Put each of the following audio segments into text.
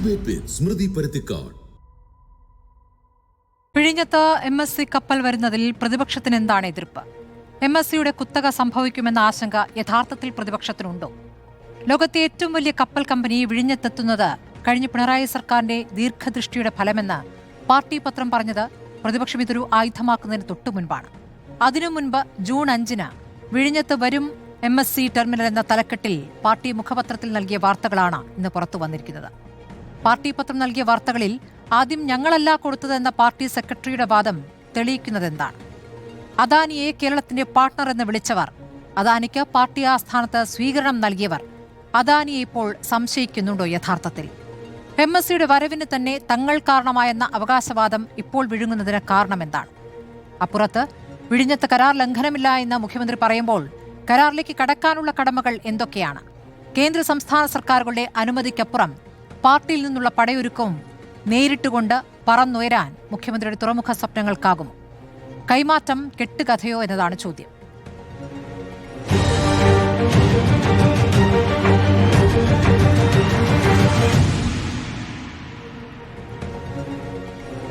Debate വിത്ത് സ്മൃതി പരുത്തിക്കാട്. വിഴിഞ്ഞത്ത് MSC കപ്പൽ വരുന്നതിൽ പ്രതിപക്ഷത്തിന് എന്താണ് എതിർപ്പ്? MSCയുടെ കുത്തക സംഭവിക്കുമെന്ന ആശങ്ക യഥാർത്ഥത്തിൽ പ്രതിപക്ഷത്തിനുണ്ടോ? ലോകത്തെ ഏറ്റവും വലിയ കപ്പൽ കമ്പനി വിഴിഞ്ഞത്തെത്തുന്നത് കഴിഞ്ഞ പിണറായി സർക്കാരിന്റെ ദീർഘദൃഷ്ടിയുടെ ഫലമെന്ന് പാർട്ടി പത്രം പറഞ്ഞത് പ്രതിപക്ഷം ഇതൊരു ആയുധമാക്കുന്നതിന് തൊട്ടു മുൻപാണ്. അതിനു മുൻപ് ജൂൺ 5-ന് വിഴിഞ്ഞത്ത് വരും MSC ടെർമിനൽ എന്ന തലക്കെട്ടിൽ പാർട്ടി മുഖപത്രത്തിൽ നൽകിയ വാർത്തകളാണ് ഇന്ന് പുറത്തു വന്നിരിക്കുന്നത്. പാർട്ടി പത്രം നൽകിയ വാർത്തകളിൽ ആദ്യം ഞങ്ങളല്ല കൊടുത്തതെന്ന പാർട്ടി സെക്രട്ടറിയുടെ വാദം തെളിയിക്കുന്നതെന്താണ്? അദാനിയെ കേരളത്തിന്റെ പാർട്ണർ എന്ന് വിളിച്ചവർ, അദാനിക്ക് പാർട്ടി ആസ്ഥാനത്ത് സ്വീകരണം നൽകിയവർ അദാനിയെ ഇപ്പോൾ സംശയിക്കുന്നുണ്ടോ യഥാർത്ഥത്തിൽ? MSCയുടെ വരവിന് തന്നെ തങ്ങൾ കാരണമായെന്ന അവകാശവാദം ഇപ്പോൾ വിഴുങ്ങുന്നതിന് കാരണമെന്താണ്? അപ്പുറത്ത് വിഴിഞ്ഞത്ത് കരാർ ലംഘനമില്ല എന്ന് മുഖ്യമന്ത്രി പറയുമ്പോൾ കരാറിലേക്ക് കടക്കാനുള്ള കടമകൾ എന്തൊക്കെയാണ്? കേന്ദ്ര സംസ്ഥാന സർക്കാരുകളുടെ അനുമതിക്കപ്പുറം പാർട്ടിയിൽ നിന്നുള്ള പടയൊരുക്കവും നേരിട്ടുകൊണ്ട് പറന്നുയരാൻ മുഖ്യമന്ത്രിയുടെ തുറമുഖ സ്വപ്നങ്ങൾക്കാകുമോ? കൈമാറ്റം കെട്ടുകഥയോ എന്നതാണ് ചോദ്യം.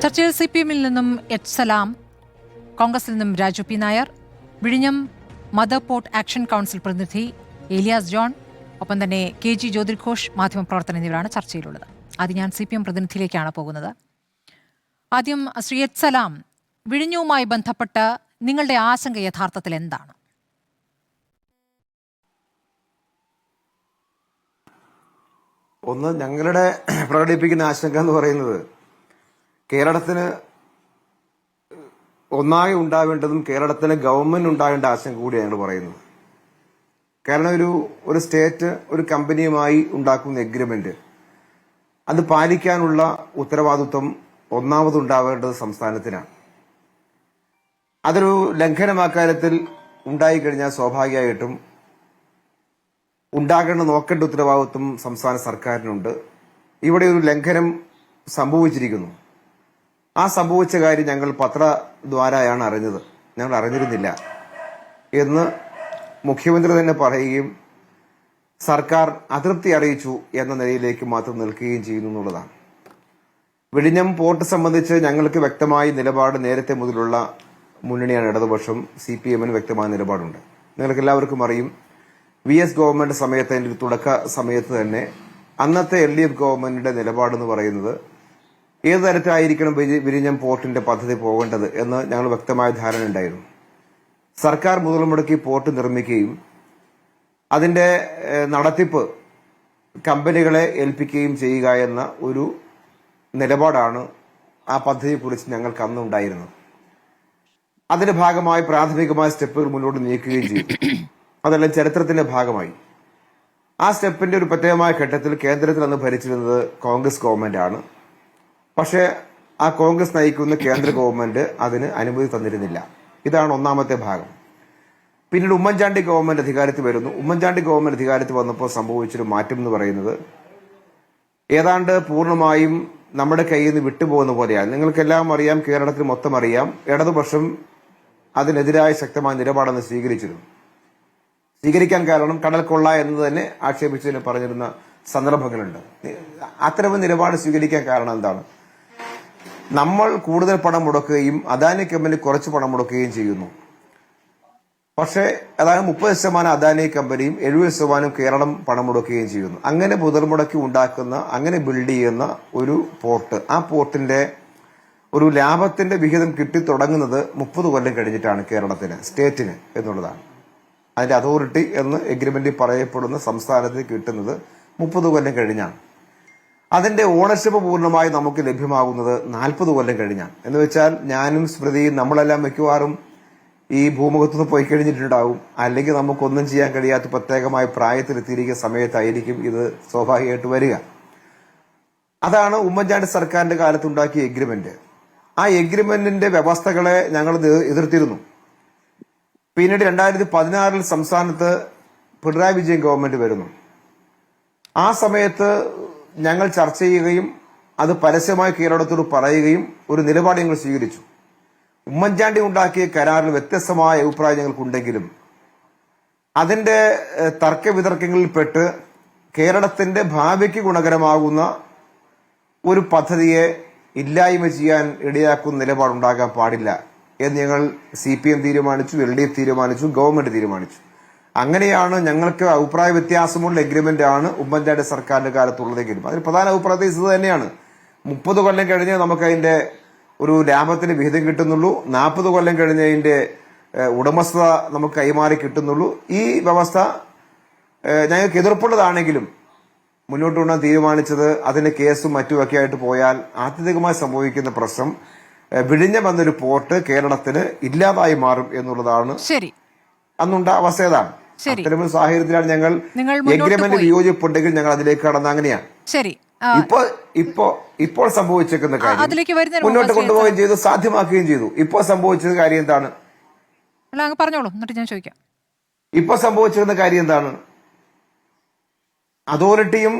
ചർച്ചയിൽ CPM-ൽ നിന്നും എച്ച് സലാം, കോൺഗ്രസിൽ നിന്നും രാജു പി നായർ, വിഴിഞ്ഞം മദർ പോർട്ട് ആക്ഷൻ കൗൺസിൽ പ്രതിനിധി ഏലിയാസ് ജോൺ, ഒപ്പം തന്നെ KG ജ്യോതിർഘോഷ് മാധ്യമപ്രവർത്തകൻ എന്നിവരാണ് ചർച്ചയിലുള്ളത്. ആദ്യം ഞാൻ CPM പ്രതിനിധിയിലേക്കാണ് പോകുന്നത്. ആദ്യം ശ്രീ എച്ച് സലാം, വിഴിഞ്ഞവുമായി ബന്ധപ്പെട്ട് നിങ്ങളുടെ ആശങ്ക യഥാർത്ഥത്തിൽ എന്താണ്? ഒന്ന്, ഞങ്ങളുടെ പ്രകടിപ്പിക്കുന്ന ആശങ്ക എന്ന് പറയുന്നത് കേരളത്തിന് ഒന്നാകെ ഉണ്ടാവേണ്ടതും കേരളത്തിന് ഗവൺമെന്റ് ഉണ്ടാകേണ്ട ആശങ്ക കൂടിയാണ് ഞങ്ങൾ പറയുന്നത്. കാരണം ഒരു സ്റ്റേറ്റ് ഒരു കമ്പനിയുമായി ഉണ്ടാക്കുന്ന എഗ്രിമെന്റ് അത് പാലിക്കാനുള്ള ഉത്തരവാദിത്വം ഒന്നാമതുണ്ടാവേണ്ടത് സംസ്ഥാനത്തിനാണ്. അതൊരു ലംഘനമാക്കാര്യത്തിൽ ഉണ്ടായിക്കഴിഞ്ഞാൽ സ്വാഭാവികമായിട്ടും നോക്കേണ്ട ഉത്തരവാദിത്വം സംസ്ഥാന സർക്കാരിനുണ്ട്. ഇവിടെ ഒരു ലംഘനം സംഭവിച്ചിരിക്കുന്നു. ആ സംഭവിച്ച കാര്യം ഞങ്ങൾ പത്രദ്വാരയാണ് അറിഞ്ഞത്, ഞങ്ങൾ അറിഞ്ഞിരുന്നില്ല എന്ന് മുഖ്യമന്ത്രി തന്നെ പറയുകയും സർക്കാർ അതൃപ്തി അറിയിച്ചു എന്ന നിലയിലേക്ക് മാത്രം നിൽക്കുകയും ചെയ്യുന്നു എന്നുള്ളതാണ്. വിഴിഞ്ഞം പോർട്ട് സംബന്ധിച്ച് ഞങ്ങൾക്ക് വ്യക്തമായ നിലപാട് നേരത്തെ മുതലുള്ള മുന്നണിയാണ് ഇടതുപക്ഷം. CPM-ന് വ്യക്തമായ നിലപാടുണ്ട്. നിങ്ങൾക്ക് എല്ലാവർക്കും അറിയും, VS ഗവൺമെന്റ് സമയത്ത്, അതിന്റെ തുടക്ക സമയത്ത് തന്നെ അന്നത്തെ LDF ഗവൺമെന്റിന്റെ നിലപാടെന്ന് പറയുന്നത് ഏത് തരത്തിലായിരിക്കണം വിഴിഞ്ഞം പോർട്ടിന്റെ പദ്ധതി പോകേണ്ടത് എന്ന് ഞങ്ങൾ വ്യക്തമായ ധാരണ ഉണ്ടായിരുന്നു. സർക്കാർ മുതൽ മുടക്കി പോർട്ട് നിർമ്മിക്കുകയും അതിന്റെ നടത്തിപ്പ് കമ്പനികളെ ഏൽപ്പിക്കുകയും ചെയ്യുക എന്ന ഒരു നിലപാടാണ് ആ പദ്ധതിയെക്കുറിച്ച് ഞങ്ങൾക്ക് അന്ന് ഉണ്ടായിരുന്നത്. അതിന്റെ ഭാഗമായി പ്രാഥമികമായ സ്റ്റെപ്പുകൾ മുന്നോട്ട് നീക്കുകയും ചെയ്തു. അതെല്ലാം ചരിത്രത്തിന്റെ ഭാഗമായി. ആ സ്റ്റെപ്പിന്റെ ഒരു പ്രത്യേകമായ ഘട്ടത്തിൽ കേന്ദ്രത്തിൽ അന്ന് ഭരിച്ചിരുന്നത് കോൺഗ്രസ് ഗവൺമെന്റ് ആണ്. പക്ഷേ ആ കോൺഗ്രസ് നയിക്കുന്ന കേന്ദ്ര ഗവൺമെന്റ് അതിന് അനുമതി തന്നിരുന്നില്ല. ഇതാണ് ഒന്നാമത്തെ ഭാഗം. പിന്നീട് ഉമ്മൻചാണ്ടി ഗവൺമെന്റ് അധികാരത്തിൽ വരുന്നു. ഉമ്മൻചാണ്ടി ഗവൺമെന്റ് അധികാരത്തിൽ വന്നപ്പോൾ സംഭവിച്ചൊരു മാറ്റം എന്ന് പറയുന്നത് ഏതാണ്ട് പൂർണ്ണമായും നമ്മുടെ കയ്യിൽ നിന്ന് വിട്ടുപോകുന്ന പോലെയാണ്. നിങ്ങൾക്കെല്ലാം അറിയാം, കേരളത്തിൽ മൊത്തം അറിയാം, ഇടതുപക്ഷം അതിനെതിരായ ശക്തമായ നിലപാടെന്ന് സ്വീകരിക്കാൻ കാരണം കടൽ കൊള്ള എന്ന് തന്നെ ആക്ഷേപിച്ചതിന് പറഞ്ഞിരുന്ന സന്ദർഭങ്ങളുണ്ട്. അത്തരം നിലപാട് സ്വീകരിക്കാൻ കാരണം എന്താണ്? നമ്മൾ കൂടുതൽ പണം മുടക്കുകയും അദാനി കമ്പനി കുറച്ച് പണം മുടക്കുകയും ചെയ്യുന്നു. പക്ഷേ അതായത് 30% അദാനി കമ്പനിയും 70% കേരളം പണം മുടക്കുകയും ചെയ്യുന്നു. അങ്ങനെ മുതൽ മുടക്കി ഉണ്ടാക്കുന്ന, അങ്ങനെ ബിൽഡ് ചെയ്യുന്ന ഒരു പോർട്ട്, ആ പോർട്ടിന്റെ ഒരു ലാഭത്തിന്റെ വിഹിതം കിട്ടിത്തുടങ്ങുന്നത് 30 കൊല്ലം കഴിഞ്ഞിട്ടാണ് കേരളത്തിന്, സ്റ്റേറ്റിന് എന്നുള്ളതാണ്. അതിന്റെ അതോറിറ്റി എന്ന് എഗ്രിമെന്റിൽ പറയപ്പെടുന്ന സംസ്ഥാനത്തിന് കിട്ടുന്നത് 30 കൊല്ലം കഴിഞ്ഞാണ്. അതിന്റെ ഓണർഷിപ്പ് പൂർണ്ണമായി നമുക്ക് ലഭ്യമാകുന്നത് 40 കൊല്ലം കഴിഞ്ഞാണ്. എന്ന് വെച്ചാൽ ഞാനും സ്മൃതിയും നമ്മളെല്ലാം മിക്കവാറും ഈ ഭൂമുഖത്തുനിന്ന് പോയി കഴിഞ്ഞിട്ടുണ്ടാവും, അല്ലെങ്കിൽ നമുക്കൊന്നും ചെയ്യാൻ കഴിയാത്ത പ്രത്യേകമായ പ്രായത്തിലെത്തിയിരിക്കുന്ന സമയത്തായിരിക്കും ഇത് സ്വാഭാവികമായിട്ട് വരിക. അതാണ് ഉമ്മൻചാണ്ടി സർക്കാരിന്റെ കാലത്തുണ്ടാക്കിയ എഗ്രിമെന്റ്. ആ എഗ്രിമെന്റിന്റെ വ്യവസ്ഥകളെ ഞങ്ങൾ എതിർത്തിരുന്നു. പിന്നീട് 2016 സംസ്ഥാനത്ത് പിണറായി വിജയൻ ഗവൺമെന്റ് വരുന്നു. ആ സമയത്ത് ഞങ്ങൾ ചർച്ച ചെയ്യുകയും അത് പരസ്യമായി കേരളത്തോട് പറയുകയും ഒരു നിലപാട് ഞങ്ങൾ സ്വീകരിച്ചു. ഉമ്മൻചാണ്ടി ഉണ്ടാക്കിയ കരാറിൽ വ്യത്യസ്തമായ അഭിപ്രായം ഞങ്ങൾക്കുണ്ടെങ്കിലും അതിന്റെ തർക്ക വിതർക്കങ്ങളിൽപ്പെട്ട് കേരളത്തിന്റെ ഭാവിക്ക് ഗുണകരമാകുന്ന ഒരു പദ്ധതിയെ ഇല്ലായ്മ ചെയ്യാൻ ഇടയാക്കുന്ന നിലപാടുണ്ടാകാൻ പാടില്ല എന്ന് ഞങ്ങൾ CPM തീരുമാനിച്ചു, LDF തീരുമാനിച്ചു, ഗവൺമെന്റ് തീരുമാനിച്ചു. അങ്ങനെയാണ് ഞങ്ങൾക്ക് അഭിപ്രായ വ്യത്യാസമുള്ള എഗ്രിമെന്റ് ആണ് ഉമ്മൻചാണ്ടി സർക്കാരിന്റെ കാലത്തുള്ളതെങ്കിലും അതിന് പ്രധാന അഭിപ്രായം ഇത് തന്നെയാണ്. 30 കൊല്ലം കഴിഞ്ഞ് നമുക്ക് അതിന്റെ ഒരു ലാഭത്തിന് വിഹിതം കിട്ടുന്നുള്ളൂ, 40 കൊല്ലം കഴിഞ്ഞ് അതിന്റെ ഉടമസ്ഥത നമുക്ക് കൈമാറി കിട്ടുന്നുള്ളൂ. ഈ വ്യവസ്ഥ ഞങ്ങൾക്ക് എതിർപ്പുള്ളതാണെങ്കിലും മുന്നോട്ട് കൊണ്ടുപോകാൻ തീരുമാനിച്ചത് അതിന്റെ കേസും മറ്റുമൊക്കെ ആയിട്ട് പോയാൽ ആത്യന്തികമായി സംഭവിക്കുന്ന പ്രശ്നം വിഴിഞ്ഞം എന്നൊരു പോർട്ട് കേരളത്തിന് ഇല്ലാതായി മാറും എന്നുള്ളതാണ്. ശരി, അന്നുണ്ട അവസ്ഥ ഏതാണ്. അത്തരമൊരു സാഹചര്യത്തിലാണ് ഞങ്ങൾ എഗ്രിമെന്റ് വിയോജിപ്പുണ്ടെങ്കിൽ ഞങ്ങൾ അതിലേക്ക് കടന്ന അങ്ങനെയാണ്. ശരി, ഇപ്പോൾ സംഭവിച്ചേക്കുന്ന കാര്യം മുന്നോട്ട് കൊണ്ടുപോവുകയും ചെയ്തു, സാധ്യമാക്കുകയും ചെയ്തു. ഇപ്പോൾ സംഭവിച്ചത് കാര്യം എന്താണ്? പറഞ്ഞോളൂ, എന്നിട്ട് ഞാൻ ചോദിക്കാം. ഇപ്പോൾ സംഭവിച്ചിരുന്ന കാര്യം എന്താണ്? അതോറിറ്റിയും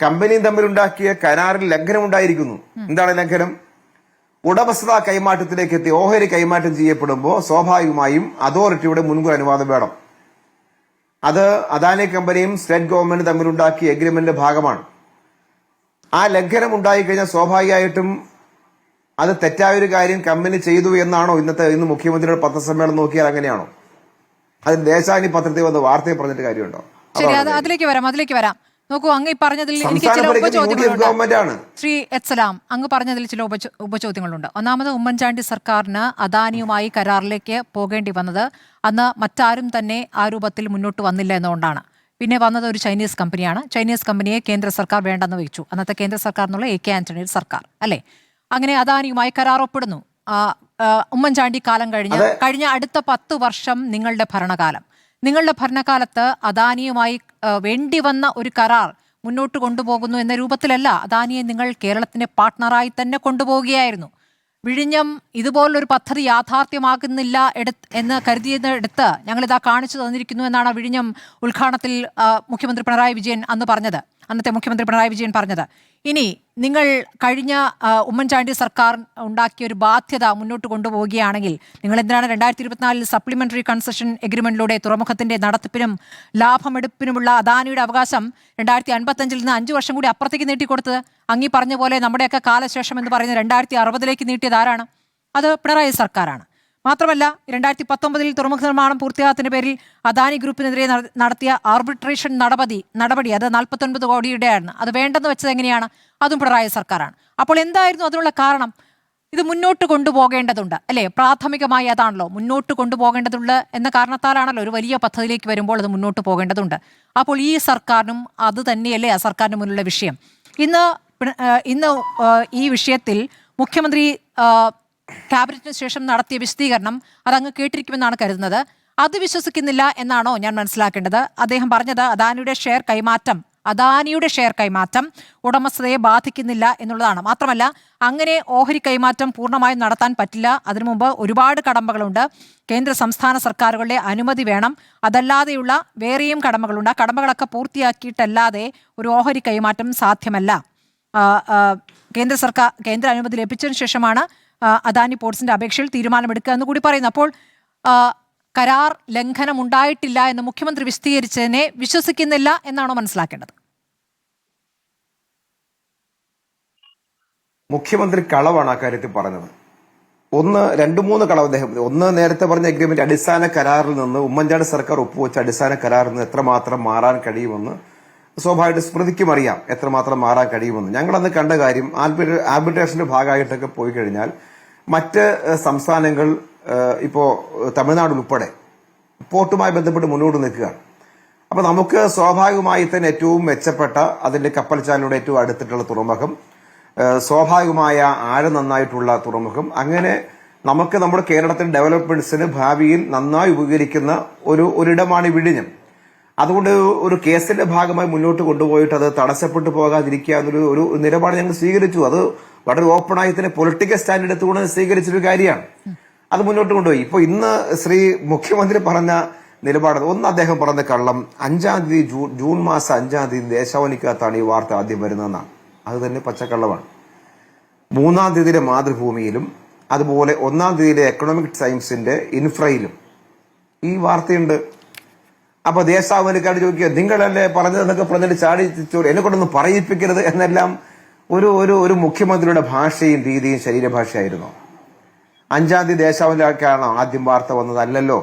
കമ്പനിയും തമ്മിലുണ്ടാക്കിയ കരാറിൽ ലംഘനം ഉണ്ടായിരിക്കുന്നു. എന്താണ് ലംഘനം? ഉടമസ്ഥതാ കൈമാറ്റത്തിലേക്ക് എത്തി ഓഹരി കൈമാറ്റം ചെയ്യപ്പെടുമ്പോൾ സ്വാഭാവികമായും അതോറിറ്റിയുടെ മുൻകൂർ അനുവാദം വേണം. അത് അദാനി കമ്പനിയും സ്റ്റേറ്റ് ഗവൺമെന്റും തമ്മിലുണ്ടാക്കിയ എഗ്രിമെന്റിന്റെ ഭാഗമാണ്. ആ ലംഘനം ഉണ്ടായിക്കഴിഞ്ഞാൽ സ്വാഭാവികമായിട്ടും അത് തെറ്റായൊരു കാര്യം കമ്പനി ചെയ്തു എന്നാണോ ഇന്ന് മുഖ്യമന്ത്രിയുടെ പത്രസമ്മേളനം നോക്കിയാൽ അങ്ങനെയാണോ? അതിന് ദേശാനി പത്രത്തിൽ വന്ന് വാർത്തയെ പറഞ്ഞിട്ട് കാര്യമുണ്ടോ? ശരി, അതിലേക്ക് വരാം. നോക്കൂ, അങ്ങ് ഈ പറഞ്ഞതിൽ എനിക്ക് ചില ഉപചോദ്യങ്ങളുണ്ട്. ശ്രീ എത്സലാം, അങ്ങ് പറഞ്ഞതിൽ ചില ഉപചോദ്യങ്ങളുണ്ട്. ഒന്നാമത്, ഉമ്മൻചാണ്ടി സർക്കാരിന് അദാനിയുമായി കരാറിലേക്ക് പോകേണ്ടി വന്നത് അന്ന് മറ്റാരും തന്നെ ആ രൂപത്തിൽ മുന്നോട്ട് വന്നില്ല എന്നുകൊണ്ടാണ്. പിന്നെ വന്നത് ഒരു ചൈനീസ് കമ്പനിയാണ്. ചൈനീസ് കമ്പനിയെ കേന്ദ്ര സർക്കാർ വേണ്ടെന്ന് വെച്ചു. അന്നത്തെ കേന്ദ്ര സർക്കാർ എന്നുള്ള AK ആന്റണി സർക്കാർ അല്ലേ? അങ്ങനെ അദാനിയുമായി കരാർ ഒപ്പിടുന്നു. ഉമ്മൻചാണ്ടി കാലം കഴിഞ്ഞ അടുത്ത 10 വർഷം നിങ്ങളുടെ ഭരണകാലത്ത് അദാനിയുമായി വേണ്ടി വന്ന ഒരു കരാർ മുന്നോട്ട് കൊണ്ടുപോകുന്നു എന്ന രൂപത്തിലല്ല. അദാനിയെ നിങ്ങൾ കേരളത്തിന്റെ പാർട്ട്ണറായി തന്നെ കൊണ്ടുപോവുകയായിരുന്നു. വിഴിഞ്ഞം ഇതുപോലൊരു പദ്ധതി യാഥാർത്ഥ്യമാകുന്നില്ല എന്ന് കരുതിയതെടുത്ത് ഞങ്ങളിതാ കാണിച്ചു തന്നിരിക്കുന്നു എന്നാണ് വിഴിഞ്ഞം ഉദ്ഘാടനത്തിൽ മുഖ്യമന്ത്രി പിണറായി വിജയൻ അന്നത്തെ മുഖ്യമന്ത്രി പിണറായി വിജയൻ പറഞ്ഞത്. ഇനി നിങ്ങൾ കഴിഞ്ഞ ഉമ്മൻചാണ്ടി സർക്കാർ ഉണ്ടാക്കിയ ഒരു ബാധ്യത മുന്നോട്ട് കൊണ്ടുപോവുകയാണെങ്കിൽ നിങ്ങൾ എന്തിനാണ് 2024 സപ്ലിമെന്ററി കൺസെഷൻ എഗ്രിമെന്റിലൂടെ തുറമുഖത്തിന്റെ നടത്തിപ്പിനും ലാഭമെടുപ്പിനുമുള്ള അദാനിയുടെ അവകാശം 2055 നിന്ന് 5 വർഷം കൂടി അപ്പുറത്തേക്ക് നീട്ടിക്കൊടുത്തത്? അങ്ങീ പറഞ്ഞ പോലെ നമ്മുടെയൊക്കെ കാലശേഷം എന്ന് പറയുന്നത് 2060 നീട്ടിയത് ആരാണ്? അത് പിണറായി സർക്കാരാണ്. മാത്രമല്ല, 2019 തുറമുഖ നിർമ്മാണം പൂർത്തിയാകാത്തതിന്റെ പേരിൽ അദാനി ഗ്രൂപ്പിനെതിരെ നടത്തിയ ആർബിട്രേഷൻ നടപടി അത് 49 കോടിയുടെയാണ്. അത് വേണ്ടെന്ന് വെച്ചത് എങ്ങനെയാണ്? അതും പിണറായി സർക്കാരാണ്. അപ്പോൾ എന്തായിരുന്നു അതിനുള്ള കാരണം? ഇത് മുന്നോട്ട് കൊണ്ടുപോകേണ്ടതുണ്ട് അല്ലേ? പ്രാഥമികമായി അതാണല്ലോ മുന്നോട്ട് കൊണ്ടുപോകേണ്ടതുണ്ട് എന്ന കാരണത്താലാണല്ലോ ഒരു വലിയ പദ്ധതിയിലേക്ക് വരുമ്പോൾ അത് മുന്നോട്ട് പോകേണ്ടതുണ്ട്. അപ്പോൾ ഈ സർക്കാരിനും അത് തന്നെയല്ലേ ആ സർക്കാരിന് മുന്നിലുള്ള വിഷയം? ഇന്ന് ഈ വിഷയത്തിൽ മുഖ്യമന്ത്രി ക്യാബിനറ്റിന് ശേഷം നടത്തിയ വിശദീകരണം അതങ്ങ് കേട്ടിരിക്കുമെന്നാണ് കരുതുന്നത്. അത് വിശ്വസിക്കുന്നില്ല എന്നാണോ ഞാൻ മനസ്സിലാക്കേണ്ടത്? അദ്ദേഹം പറഞ്ഞത് അദാനിയുടെ ഷെയർ കൈമാറ്റം ഉടമസ്ഥതയെ ബാധിക്കുന്നില്ല എന്നുള്ളതാണ്. മാത്രമല്ല, അങ്ങനെ ഓഹരി കൈമാറ്റം പൂർണ്ണമായും നടത്താൻ പറ്റില്ല. അതിനു മുമ്പ് ഒരുപാട് കടമ്പകളുണ്ട്. കേന്ദ്ര സംസ്ഥാന സർക്കാരുകളുടെ അനുമതി വേണം. അതല്ലാതെയുള്ള വേറെയും കടമ്പകളുണ്ട്. ആ കടമ്പകളൊക്കെ പൂർത്തിയാക്കിയിട്ടല്ലാതെ ഒരു ഓഹരി കൈമാറ്റം സാധ്യമല്ല. കേന്ദ്ര അനുമതി ലഭിച്ചതിന് ശേഷമാണ് അദാനി പോർട്സിന്റെ അപേക്ഷയിൽ തീരുമാനമെടുക്കുക എന്ന് കൂടി പറയുന്നു. അപ്പോൾ കരാർ ലംഘനം ഉണ്ടായിട്ടില്ല എന്ന് മുഖ്യമന്ത്രി വിശദീകരിച്ചതിനെ വിശ്വസിക്കുന്നില്ല എന്നാണോ മനസ്സിലാക്കേണ്ടത്? മുഖ്യമന്ത്രി കളവാണ് ആ കാര്യത്തിൽ പറഞ്ഞത്. 2-3 കളവ് അദ്ദേഹം. ഒന്ന്, നേരത്തെ പറഞ്ഞ എഗ്രിമെന്റ് അടിസ്ഥാന കരാറിൽ നിന്ന് ഉമ്മൻചാണ്ടി സർക്കാർ ഒപ്പുവെച്ച അടിസ്ഥാന കരാറിൽ നിന്ന് എത്രമാത്രം മാറാൻ കഴിയുമെന്ന് സ്വാഭാവികമായിട്ട് സ്മൃതിക്കും അറിയാം എത്രമാത്രം മാറാൻ കഴിയുമെന്ന്. ഞങ്ങളന്ന് കണ്ട കാര്യം, ആർബിട്രേഷന്റെ ഭാഗമായിട്ടൊക്കെ പോയി കഴിഞ്ഞാൽ മറ്റ് സംസ്ഥാനങ്ങൾ ഇപ്പോ തമിഴ്നാട് ഉൾപ്പെടെ പോർട്ടുമായി ബന്ധപ്പെട്ട് മുന്നോട്ട് നിൽക്കുകയാണ്. അപ്പൊ നമുക്ക് സ്വാഭാവികമായി തന്നെ ഏറ്റവും മെച്ചപ്പെട്ട അതിന്റെ കപ്പൽച്ചാലിനോട് ഏറ്റവും അടുത്തിട്ടുള്ള തുറമുഖം, സ്വാഭാവികമായ ആഴം നന്നായിട്ടുള്ള തുറമുഖം, അങ്ങനെ നമുക്ക് നമ്മുടെ കേരളത്തിന്റെ ഡെവലപ്മെന്റ്സിന് ഭാവിയിൽ നന്നായി ഉപകരിക്കുന്ന ഒരിടമാണ് വിഴിഞ്ഞം. അതുകൊണ്ട് ഒരു കേസിന്റെ ഭാഗമായി മുന്നോട്ട് കൊണ്ടുപോയിട്ട് അത് തടസ്സപ്പെട്ടു പോകാതിരിക്കുക എന്നൊരു നിലപാട് ഞങ്ങൾ സ്വീകരിച്ചു. അത് വളരെ ഓപ്പണായി തന്നെ പൊളിറ്റിക്കൽ സ്റ്റാൻഡ് എടുത്തുകൊണ്ട് സ്വീകരിച്ചൊരു കാര്യമാണ്. അത് മുന്നോട്ട് കൊണ്ടുപോയി. ഇപ്പൊ ഇന്ന് മുഖ്യമന്ത്രി പറഞ്ഞ നിലപാട്, ഒന്ന് അദ്ദേഹം പറഞ്ഞ കള്ളം, 5-ാം തീയതി ജൂൺ മാസം 5-ാം തീയതി ദേശാവനിക്കകത്താണ് ഈ വാർത്ത ആദ്യം വരുന്നതെന്നാണ്. അത് തന്നെ പച്ചക്കള്ളമാണ്. 3-ാം തീയതിയിലെ മാതൃഭൂമിയിലും അതുപോലെ 1-ാം തീയതിയിലെ എക്കണോമിക് ടൈംസിന്റെ ഇൻഫ്രയിലും ഈ വാർത്തയുണ്ട്. അപ്പൊ ദേശാവനിക്കാട് ചോദിക്കുക, നിങ്ങളല്ലേ പറഞ്ഞതെന്നൊക്കെ പറഞ്ഞിട്ട് ചാടി എന്നെ കൊണ്ടൊന്നും പറയിപ്പിക്കരുത് എന്നെല്ലാം ഒരു മുഖ്യമന്ത്രിയുടെ ഭാഷയും രീതിയും ശരീരഭാഷയായിരുന്നോ? 5-ാം തീയതി ദേശാഭിമാനിയിലാണോ ആദ്യം വാർത്ത വന്നത്? അല്ലല്ലോ.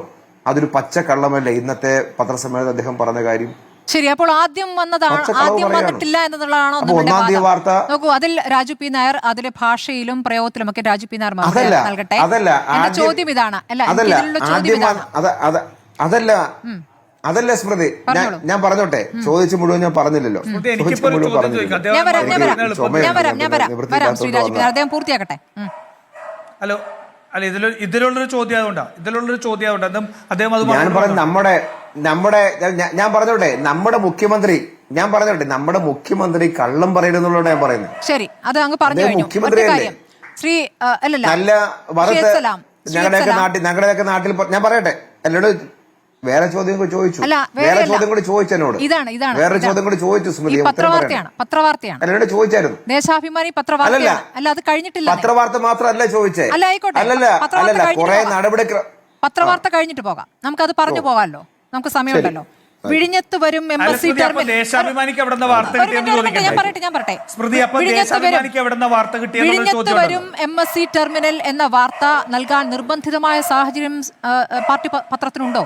അതൊരു പച്ചക്കള്ളമല്ലേ ഇന്നത്തെ പത്രസമ്മേളനത്തിൽ അദ്ദേഹം പറഞ്ഞ കാര്യം? ശരി, അപ്പോൾ ആദ്യം വന്നിട്ടില്ല എന്നുള്ളതാണോ? നോക്കൂ, അതിൽ രാജു പി നായർ അതിലെ ഭാഷയിലും പ്രയോഗത്തിലും ഒക്കെ രാജു പി നായർ നൽകട്ടെ. എന്റെ ചോദ്യം ഇതാണ്, അതല്ല സ്മൃതി, ഞാൻ പറഞ്ഞോട്ടെ. ചോദിച്ചു മുഴുവൻ ഞാൻ പറഞ്ഞില്ലല്ലോ. അദ്ദേഹം പൂർത്തിയാക്കട്ടെ. ഹലോ, അല്ല ഇതിലുള്ളൊരു ചോദ്യം അദ്ദേഹം അത് ഞാൻ പറഞ്ഞു ഞാൻ പറഞ്ഞോട്ടെ നമ്മുടെ മുഖ്യമന്ത്രി കള്ളം പറയരുതെന്നുള്ളതാണ് ഞാൻ പറയുന്നത്. ശരി, അത് അങ്ങ് പറഞ്ഞു കഴിഞ്ഞു. മുഖ്യമന്ത്രിയല്ലേ? ശ്രീ നല്ല ഞങ്ങളുടെയൊക്കെ നാട്ടിൽ ഞാൻ പറയട്ടെ. എന്നോട് വേറെ ചോദ്യം കൂടി ചോദിച്ചു. വേറെ ചോദ്യം കൂടി ചോദിച്ചു എന്നോട്. വേറെ ചോദ്യം കൂടി ചോദിച്ചു സ്മൃതി. പത്രവാർത്തയാണ് എന്നോട് ചോദിച്ചായിരുന്നു. ദേശാഭിമാനി പത്രവാർത്ത അല്ല, അത് കഴിഞ്ഞിട്ടില്ല. പത്രവാർത്ത മാത്രമല്ല ചോദിച്ചേ. അല്ലല്ല, കുറെ നടപടി. പത്രവാർത്ത കഴിഞ്ഞിട്ട് പോകാം, നമുക്കത് പറഞ്ഞു പോകാമല്ലോ, നമുക്ക് സമയമുണ്ടല്ലോ. വിഴിഞ്ഞത്ത് വരും MSC ടെർമിനൽ. വിഴിഞ്ഞത്ത് വരും MSC ടെർമിനൽ എന്ന വാർത്ത നൽകാൻ നിർബന്ധിതമായ സാഹചര്യം പാർട്ടി പത്രത്തിനുണ്ടോ?